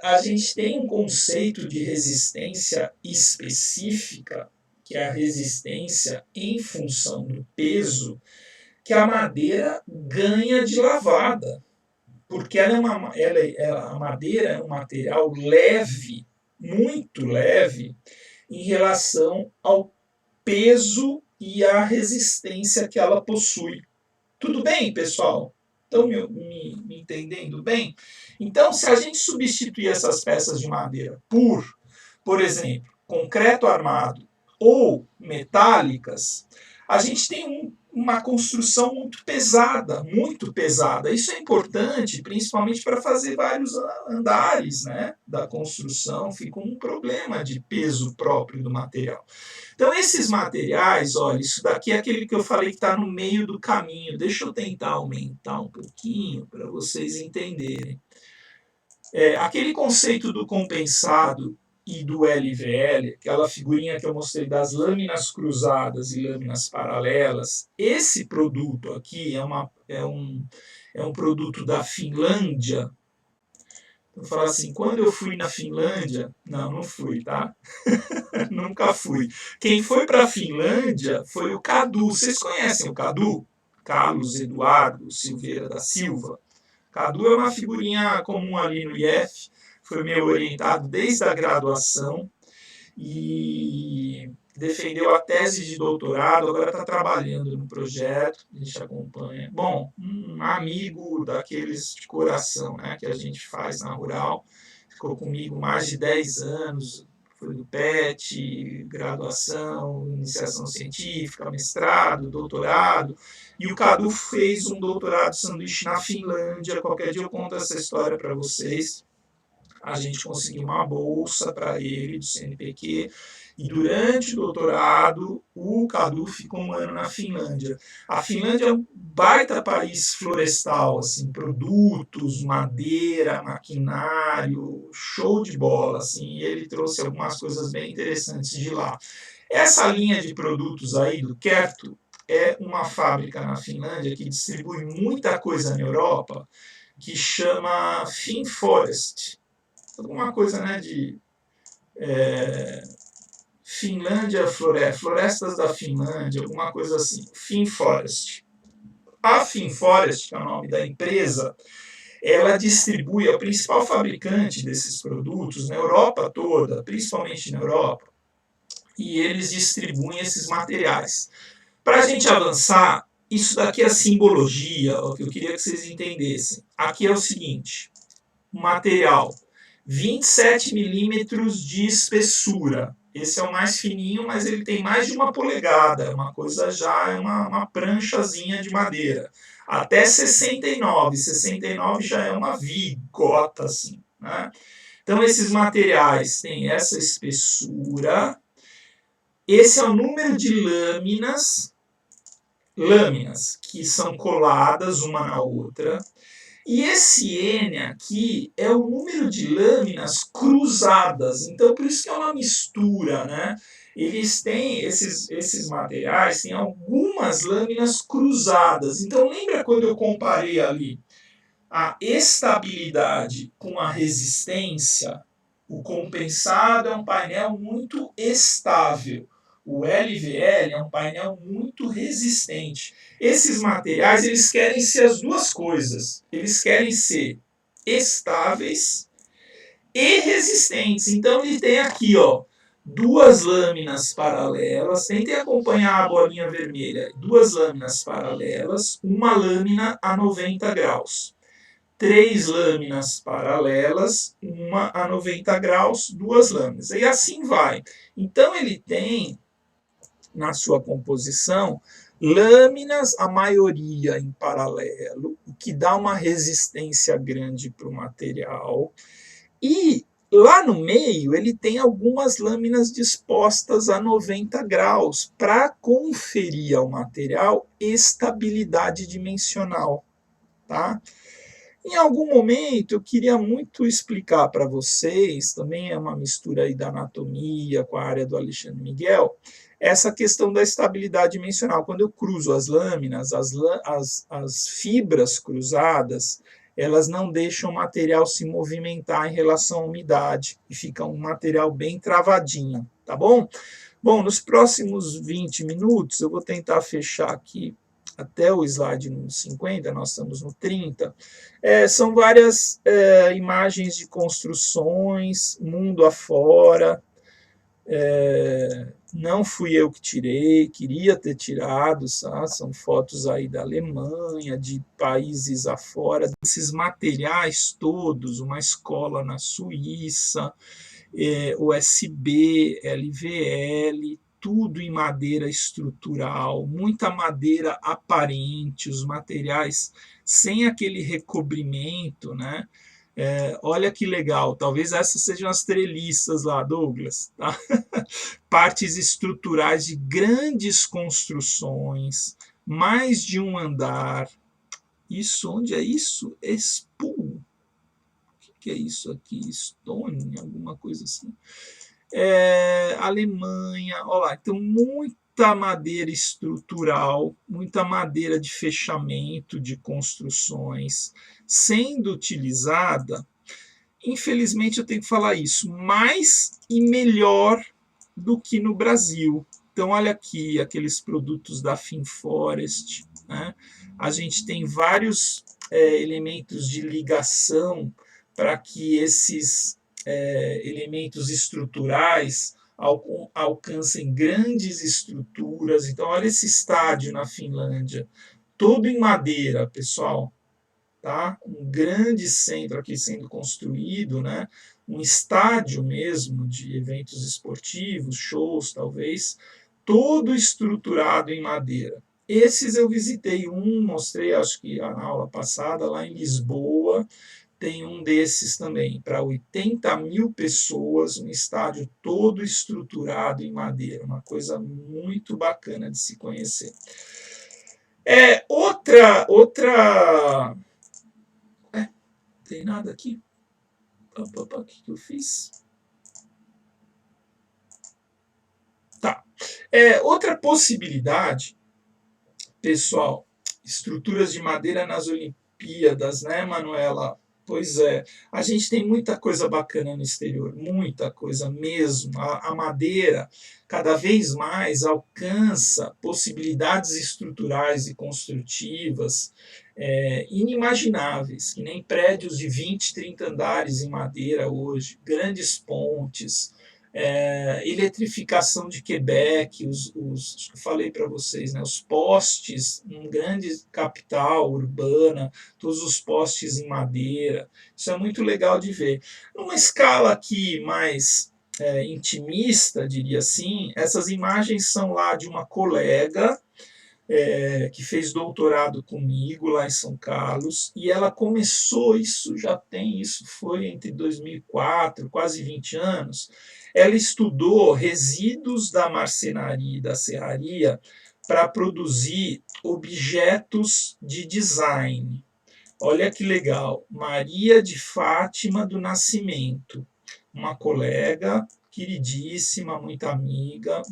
a gente tem um conceito de resistência específica, que é a resistência em função do peso, que a madeira ganha de lavada, porque a madeira é um material leve, muito leve, em relação ao peso e à resistência que ela possui. Tudo bem, pessoal? Estão me entendendo bem? Então, se a gente substituir essas peças de madeira por exemplo, concreto armado ou metálicas, a gente tem uma construção muito pesada, muito pesada. Isso é importante, principalmente para fazer vários andares, né, da construção. Fica um problema de peso próprio do material. Então, esses materiais, olha, isso daqui é aquele que eu falei que está no meio do caminho. Deixa eu tentar aumentar um pouquinho para vocês entenderem. Aquele conceito do compensado e do LVL, aquela figurinha que eu mostrei das lâminas cruzadas e lâminas paralelas, esse produto aqui é um produto da Finlândia. Eu falo assim, quando eu fui na Finlândia, não fui, tá? Nunca fui. Quem foi para a Finlândia foi o Cadu. Vocês conhecem o Cadu? Carlos Eduardo Silveira da Silva. Cadu é uma figurinha comum ali no IF, foi meu orientado desde a graduação e defendeu a tese de doutorado, agora está trabalhando no projeto, a gente acompanha. Bom, um amigo daqueles de coração, né, que a gente faz na Rural, ficou comigo mais de 10 anos, foi do PET, graduação, iniciação científica, mestrado, doutorado, e o Cadu fez um doutorado sanduíche na Finlândia. Qualquer dia eu conto essa história para vocês. A gente conseguiu uma bolsa para ele do CNPq, e durante o doutorado o Cadu ficou um ano na Finlândia. A Finlândia é um baita país florestal, assim, produtos, madeira, maquinário, show de bola, assim, e ele trouxe algumas coisas bem interessantes de lá. Essa linha de produtos aí do Kerto é uma fábrica na Finlândia que distribui muita coisa na Europa, que chama FinForest. Alguma coisa, né, de Finlândia, florestas da Finlândia, alguma coisa assim, FinForest. A FinForest, que é o nome da empresa, ela distribui, é o principal fabricante desses produtos na Europa toda, principalmente na Europa, e eles distribuem esses materiais. Para a gente avançar, isso daqui é simbologia, o que eu queria que vocês entendessem. Aqui é o seguinte, o material 27 milímetros de espessura. Esse é o mais fininho, mas ele tem mais de 1 polegada. Uma coisa já é uma pranchazinha de madeira. Até 69. 69 já é uma vigota, assim, né? Então, esses materiais têm essa espessura. esse é o número de lâminas que são coladas uma na outra. E esse N aqui é o número de lâminas cruzadas. Então, por isso que é uma mistura, né? Eles têm, esses materiais têm algumas lâminas cruzadas. Então, lembra quando eu comparei ali a estabilidade com a resistência? O compensado é um painel muito estável. O LVL é um painel muito resistente. Esses materiais, eles querem ser as duas coisas. Eles querem ser estáveis e resistentes. Então, ele tem aqui, ó, duas lâminas paralelas. Tentem acompanhar a bolinha vermelha. Duas lâminas paralelas, uma lâmina a 90 graus. 3 lâminas paralelas, uma a 90 graus, 2 lâminas. E assim vai. Então, ele tem, na sua composição, lâminas, a maioria em paralelo, o que dá uma resistência grande para o material. E lá no meio, ele tem algumas lâminas dispostas a 90 graus para conferir ao material estabilidade dimensional. Tá? Em algum momento eu queria muito explicar para vocês, também é uma mistura aí da anatomia com a área do Alexandre Miguel, essa questão da estabilidade dimensional. Quando eu cruzo as lâminas, as fibras cruzadas, elas não deixam o material se movimentar em relação à umidade e fica um material bem travadinho, tá bom? Bom, nos próximos 20 minutos eu vou tentar fechar aqui até o slide número 50, nós estamos no 30, são várias imagens de construções, mundo afora. Não fui eu que tirei, queria ter tirado, sabe? São fotos aí da Alemanha, de países afora, desses materiais todos, uma escola na Suíça, USB, LVL, tudo em madeira estrutural, muita madeira aparente, os materiais sem aquele recobrimento, né? Olha que legal, talvez essas sejam as treliças lá, Douglas, tá? Partes estruturais de grandes construções, mais de um andar. Isso, onde é isso? Expo. O que é isso aqui? Estônia, alguma coisa assim. Alemanha, olha lá, então muita madeira estrutural, muita madeira de fechamento de construções sendo utilizada, infelizmente eu tenho que falar isso, mais e melhor do que no Brasil. Então olha aqui aqueles produtos da FinForest, né? A gente tem vários elementos de ligação para que esses elementos estruturais alcancem grandes estruturas. Então, olha esse estádio na Finlândia, todo em madeira, pessoal. Tá? Um grande centro aqui sendo construído, né? Um estádio mesmo de eventos esportivos, shows talvez, todo estruturado em madeira. Esses eu visitei mostrei acho que na aula passada, lá em Lisboa, tem um desses também, para 80 mil pessoas, um estádio todo estruturado em madeira, uma coisa muito bacana de se conhecer. Outra tem nada aqui? O que eu fiz? Tá. Outra possibilidade, pessoal, estruturas de madeira nas Olimpíadas, né, Manuela? Pois é, a gente tem muita coisa bacana no exterior, muita coisa mesmo. A madeira cada vez mais alcança possibilidades estruturais e construtivas inimagináveis, que nem prédios de 20, 30 andares em madeira hoje, grandes pontes, eletrificação de Quebec, falei para vocês, né, os postes, um grande capital urbana, todos os postes em madeira, isso é muito legal de ver. Numa escala aqui mais intimista, diria assim, essas imagens são lá de uma colega que fez doutorado comigo lá em São Carlos, e ela começou, isso foi entre 2004, quase 20 anos, ela estudou resíduos da marcenaria e da serraria para produzir objetos de design. Olha que legal, Maria de Fátima do Nascimento, uma colega queridíssima, muito amiga.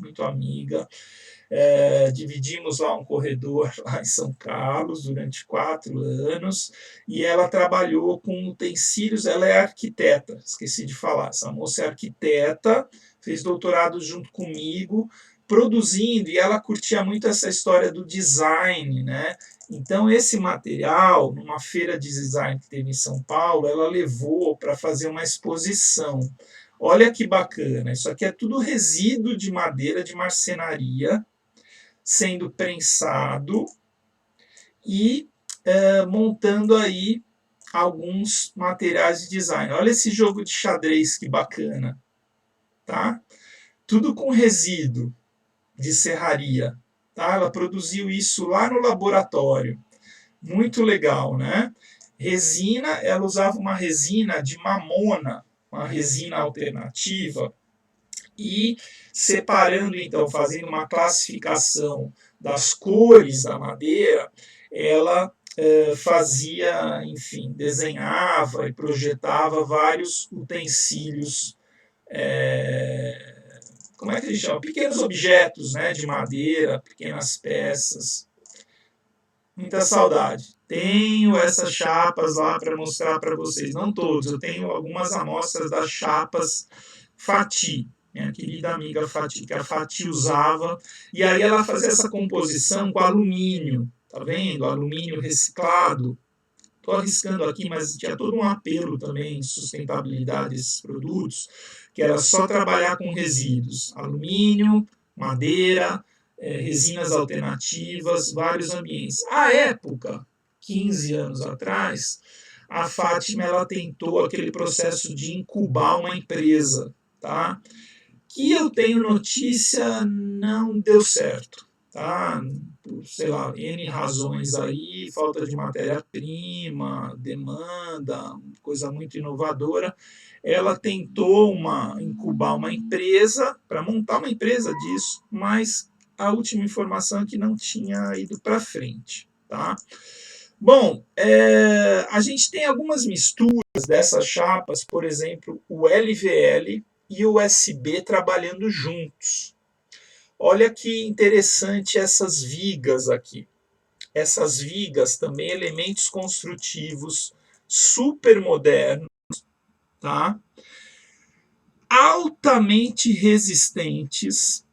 Dividimos lá um corredor lá em São Carlos durante 4 anos, e ela trabalhou com utensílios, ela é arquiteta, esqueci de falar, essa moça é arquiteta, fez doutorado junto comigo, produzindo, e ela curtia muito essa história do design, né? Então, esse material, numa feira de design que teve em São Paulo, ela levou para fazer uma exposição. Olha que bacana, isso aqui é tudo resíduo de madeira de marcenaria, sendo prensado e montando aí alguns materiais de design. Olha esse jogo de xadrez que bacana, tá? Tudo com resíduo de serraria, tá? Ela produziu isso lá no laboratório. Muito legal, né? Resina, ela usava uma resina de mamona, uma resina alternativa, e separando, então, fazendo uma classificação das cores da madeira, ela fazia, enfim, desenhava e projetava vários utensílios, como é que a gente chama? Pequenos objetos, né, de madeira, pequenas peças. Muita saudade. Tenho essas chapas lá para mostrar para vocês, não todos, eu tenho algumas amostras das chapas Fati, minha querida amiga Fati, que a Fati usava, e aí ela fazia essa composição com alumínio, tá vendo? Alumínio reciclado. Estou arriscando aqui, mas tinha todo um apelo também de sustentabilidade desses produtos, que era só trabalhar com resíduos, alumínio, madeira, resinas alternativas, vários ambientes. À época, 15 anos atrás, a Fátima ela tentou aquele processo de incubar uma empresa, tá? Que eu tenho notícia não deu certo, tá? Por, sei lá, N razões aí, falta de matéria-prima, demanda, coisa muito inovadora. Ela tentou incubar uma empresa, para montar uma empresa disso, mas a última informação é que não tinha ido para frente, tá? Bom, a gente tem algumas misturas dessas chapas, por exemplo, o LVL e o USB trabalhando juntos. Olha que interessante essas vigas aqui. Essas vigas também elementos construtivos super modernos, tá? Altamente resistentes,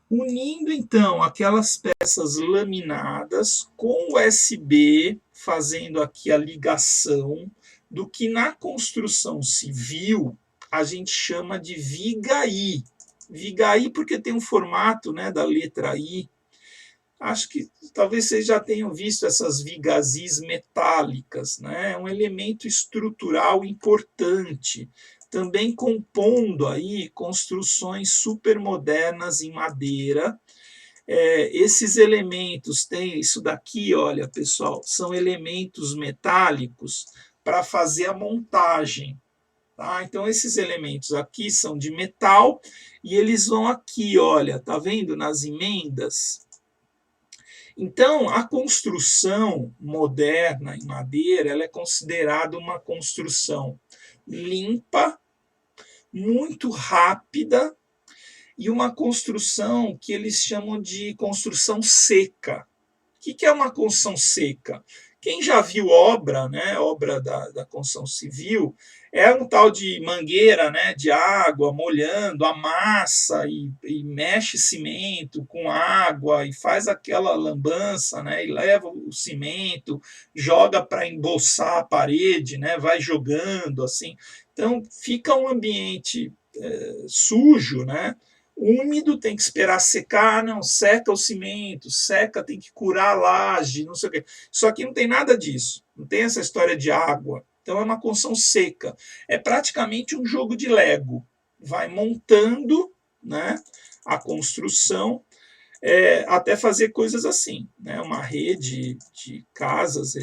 unindo então aquelas peças laminadas com USB, fazendo aqui a ligação do que na construção civil a gente chama de viga I. Viga I porque tem um formato, né, da letra I. Acho que talvez vocês já tenham visto essas vigas Is metálicas, né? É um elemento estrutural importante, também compondo aí construções supermodernas em madeira. Esses elementos têm isso daqui, olha, pessoal, são elementos metálicos para fazer a montagem. Tá? Então, esses elementos aqui são de metal e eles vão aqui, olha, tá vendo nas emendas? Então, a construção moderna em madeira ela é considerada uma construção limpa, muito rápida e uma construção que eles chamam de construção seca. O que é uma construção seca? Quem já viu obra, né, obra da construção civil, é um tal de mangueira, né, de água molhando, amassa e mexe cimento com água e faz aquela lambança, né, e leva o cimento, joga para embolsar a parede, né, vai jogando assim. Então fica um ambiente sujo, né? Úmido, tem que esperar secar, não, seca o cimento, seca, tem que curar a laje, não sei o quê. Isso aqui não tem nada disso, não tem essa história de água. Então é uma construção seca. É praticamente um jogo de Lego. Vai montando, né, a construção até fazer coisas assim, né, uma rede de casas,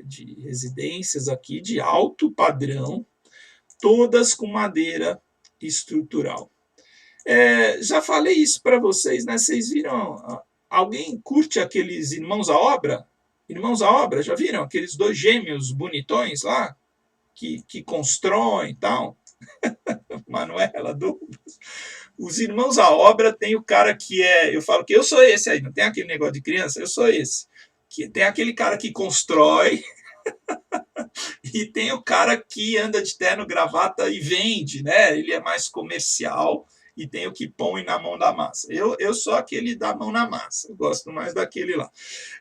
de residências aqui de alto padrão, todas com madeira estrutural. Já falei isso para vocês, né? Vocês viram? Alguém curte aqueles Irmãos à Obra? Irmãos à Obra, já viram? Aqueles dois gêmeos bonitões lá, que constroem e tal. Manuela, Douglas. Os Irmãos à Obra tem o cara que é. Eu falo que eu sou esse aí, não tem aquele negócio de criança, eu sou esse. Que tem aquele cara que constrói e tem o cara que anda de terno, gravata e vende, né? Ele é mais comercial e tem o que põe na mão da massa. Eu sou aquele da mão na massa, eu gosto mais daquele lá.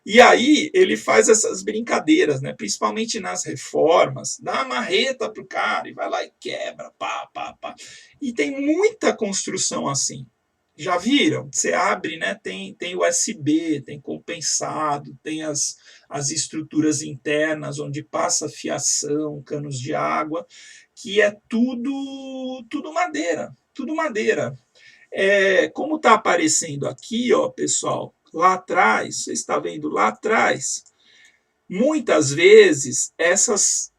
E aí ele faz essas brincadeiras, né? Principalmente nas reformas, dá uma marreta pro cara e vai lá e quebra, pá, pá, pá. E tem muita construção assim. Já viram? Você abre, né? Tem USB, tem compensado, tem as estruturas internas onde passa fiação, canos de água, que é tudo madeira, tudo madeira. Como está aparecendo aqui, ó, pessoal, lá atrás, você está vendo lá atrás, muitas vezes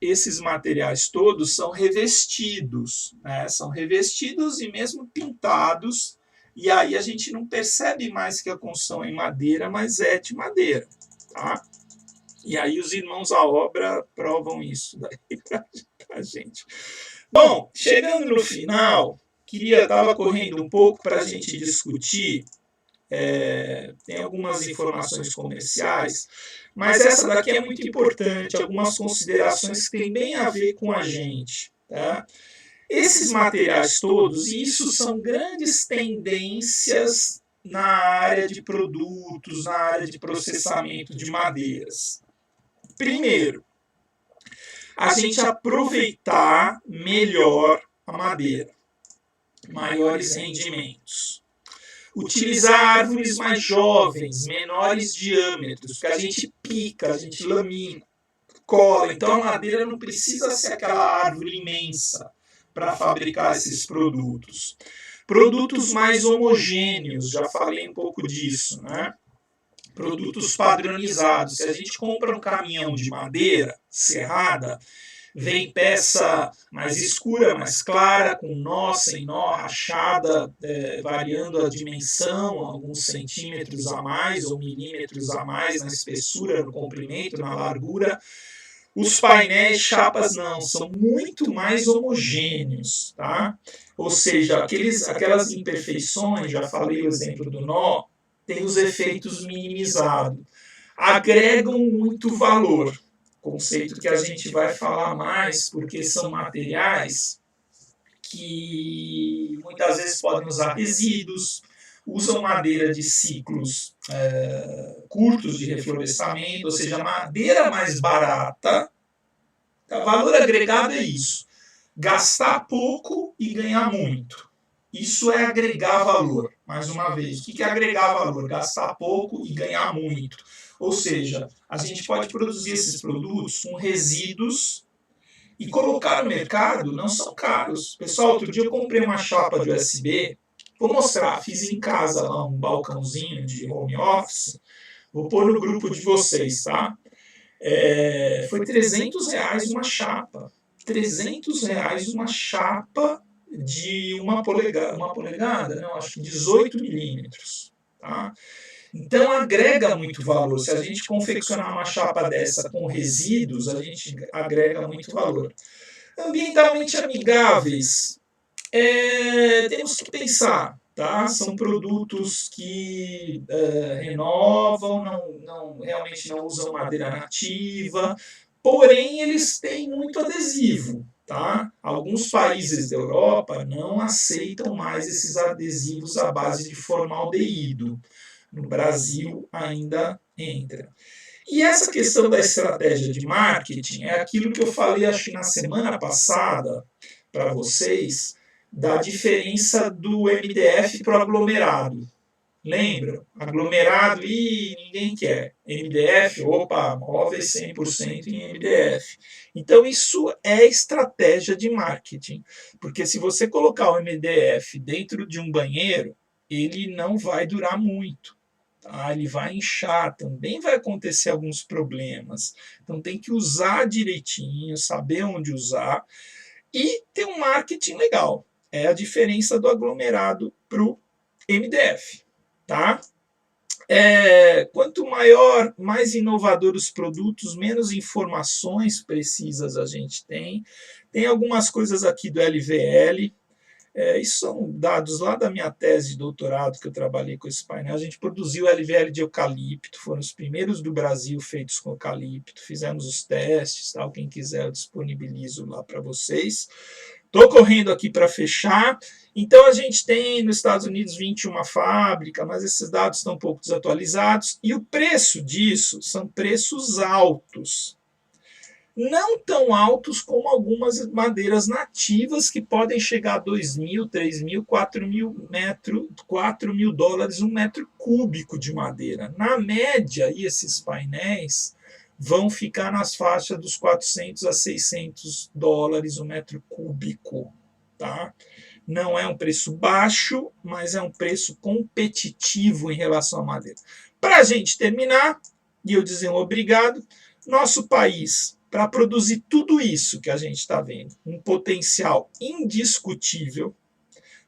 esses materiais todos são revestidos, né? São revestidos e mesmo pintados, e aí a gente não percebe mais que a construção é em madeira, mas é de madeira, tá? E aí os Irmãos à Obra provam isso daí para a gente. Bom, chegando no final, estava correndo um pouco para a gente discutir. Tem algumas informações comerciais, mas essa daqui é muito importante, algumas considerações que têm bem a ver com a gente. Tá? Esses materiais todos, e isso são grandes tendências na área de produtos, na área de processamento de madeiras. Primeiro, a gente aproveitar melhor a madeira, maiores rendimentos. Utilizar árvores mais jovens, menores diâmetros, que a gente pica, a gente lamina, cola. Então a madeira não precisa ser aquela árvore imensa para fabricar esses produtos. Produtos mais homogêneos, já falei um pouco disso, né? Produtos padronizados. Se a gente compra um caminhão de madeira serrada, vem peça mais escura, mais clara, com nó, sem nó, rachada, variando a dimensão, alguns centímetros a mais ou milímetros a mais na espessura, no comprimento, na largura. Os painéis chapas não, são muito mais homogêneos, tá? Ou seja, aquelas imperfeições, já falei o exemplo do nó, tem os efeitos minimizados, agregam muito valor, conceito que a gente vai falar mais, porque são materiais que muitas vezes podem usar resíduos, usam madeira de ciclos curtos de reflorestamento, ou seja, madeira mais barata. Valor agregado é isso, gastar pouco e ganhar muito. Isso é agregar valor, mais uma vez. O que é agregar valor? Gastar pouco e ganhar muito. Ou seja, a gente pode produzir esses produtos com resíduos e colocar no mercado, não são caros. Pessoal, outro dia eu comprei uma chapa de USB, vou mostrar, fiz em casa lá um balcãozinho de home office, vou pôr no grupo de vocês, tá? Foi R$300 uma chapa. R$300 uma chapa de uma polegada, não, acho que 18 milímetros. Tá? Então agrega muito valor. Se a gente confeccionar uma chapa dessa com resíduos, a gente agrega muito valor. Ambientalmente amigáveis, temos que pensar. Tá? São produtos que renovam, realmente não usam madeira nativa, porém eles têm muito adesivo. Tá? Alguns países da Europa não aceitam mais esses adesivos à base de formaldeído. No Brasil ainda entra. E essa questão da estratégia de marketing é aquilo que eu falei, acho que na semana passada, para vocês, da diferença do MDF para o aglomerado. Lembra? Aglomerado, ninguém quer. MDF, opa, móveis 100% em MDF. Então isso é estratégia de marketing. Porque se você colocar o MDF dentro de um banheiro, ele não vai durar muito. Tá? Ele vai inchar, também vai acontecer alguns problemas. Então tem que usar direitinho, saber onde usar e ter um marketing legal. É a diferença do aglomerado para o MDF, tá? Quanto mais inovador os produtos, menos informações precisas a gente tem. Tem algumas coisas aqui do LVL. Isso são dados lá da minha tese de doutorado, que eu trabalhei com esse painel. A gente produziu LVL de eucalipto, foram os primeiros do Brasil feitos com eucalipto. Fizemos os testes, tal. Quem quiser eu disponibilizo lá para vocês. Estou correndo aqui para fechar. Então, a gente tem nos Estados Unidos 21 fábricas, mas esses dados estão um pouco desatualizados. E o preço disso são preços altos. Não tão altos como algumas madeiras nativas, que podem chegar a 2 mil, 3 mil, 4 mil dólares um metro cúbico de madeira. Na média, esses painéis vão ficar nas faixas dos 400 a 600 dólares o metro cúbico, tá? Não é um preço baixo, mas é um preço competitivo em relação à madeira. Para a gente terminar, e eu dizer um obrigado, nosso país, para produzir tudo isso que a gente está vendo, um potencial indiscutível,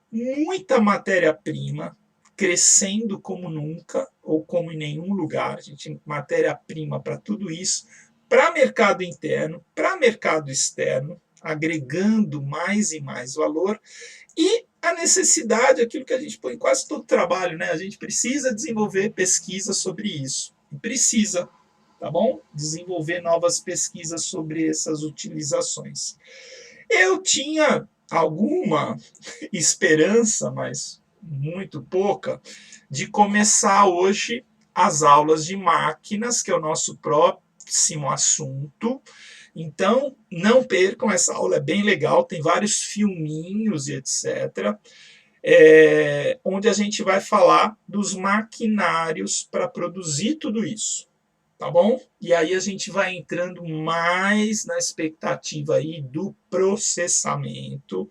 muita matéria-prima, crescendo como nunca, ou como em nenhum lugar. A gente tem matéria-prima para tudo isso, para mercado interno, para mercado externo, agregando mais e mais valor, e a necessidade, aquilo que a gente põe em quase todo trabalho, né? A gente precisa desenvolver pesquisa sobre isso. Precisa, tá bom? Desenvolver novas pesquisas sobre essas utilizações. Eu tinha alguma esperança, mas muito pouca, de começar hoje as aulas de máquinas, que é o nosso próximo assunto. Então, não percam, essa aula é bem legal, tem vários filminhos e etc., onde a gente vai falar dos maquinários para produzir tudo isso, tá bom? E aí a gente vai entrando mais na expectativa aí do processamento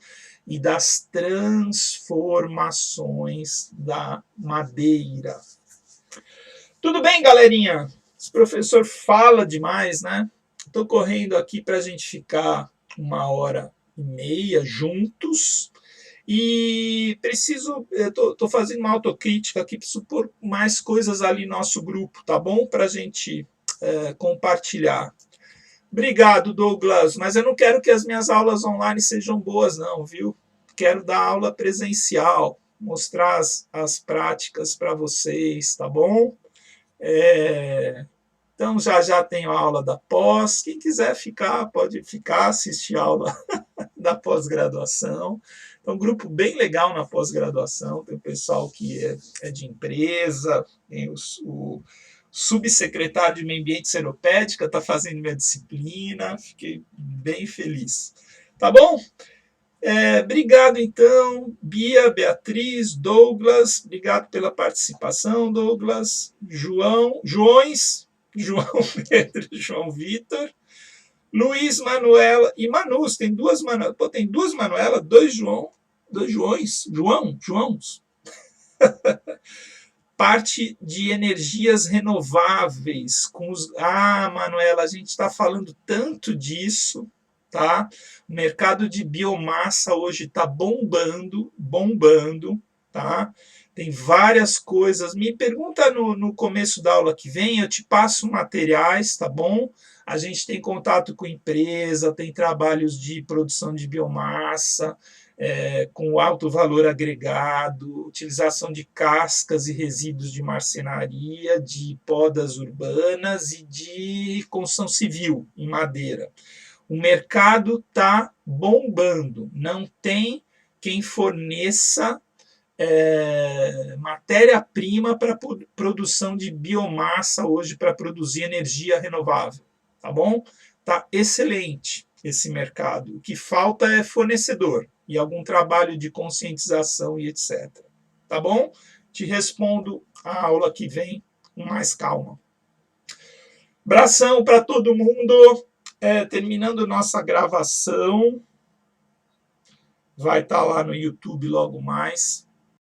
e das transformações da madeira. Tudo bem, galerinha? Esse professor fala demais, né? Estou correndo aqui para a gente ficar 1h30 juntos. E estou fazendo uma autocrítica aqui, preciso pôr mais coisas ali no nosso grupo, tá bom? Para a gente compartilhar. Obrigado, Douglas, mas eu não quero que as minhas aulas online sejam boas, não, viu? Quero dar aula presencial, mostrar as práticas para vocês, tá bom? Então, já tenho a aula da pós. Quem quiser ficar, pode ficar, assistir a aula da pós-graduação. Então, um grupo bem legal na pós-graduação. Tem o pessoal que é de empresa, tem o subsecretário de Meio Ambiente Seropédica, está fazendo minha disciplina. Fiquei bem feliz. Tá bom? Obrigado, então, Bia, Beatriz, Douglas. Obrigado pela participação, Douglas. João Pedro, João Vitor, Luiz, Manuela e Manus. Tem duas Manuelas. Pô, tem duas Manuelas, dois Joãos. Parte de energias renováveis. Manuela, a gente está falando tanto disso, tá? O mercado de biomassa hoje está bombando, tá? Tem várias coisas. Me pergunta no começo da aula que vem, eu te passo materiais, tá bom? A gente tem contato com empresa, tem trabalhos de produção de biomassa, com alto valor agregado, utilização de cascas e resíduos de marcenaria, de podas urbanas e de construção civil em madeira. O mercado está bombando, não tem quem forneça matéria-prima para produção de biomassa hoje, para produzir energia renovável, tá bom? Tá excelente esse mercado. O que falta é fornecedor e algum trabalho de conscientização e etc. Tá bom? Te respondo a aula que vem com mais calma. Abração para todo mundo. Terminando nossa gravação, vai estar lá no YouTube logo mais.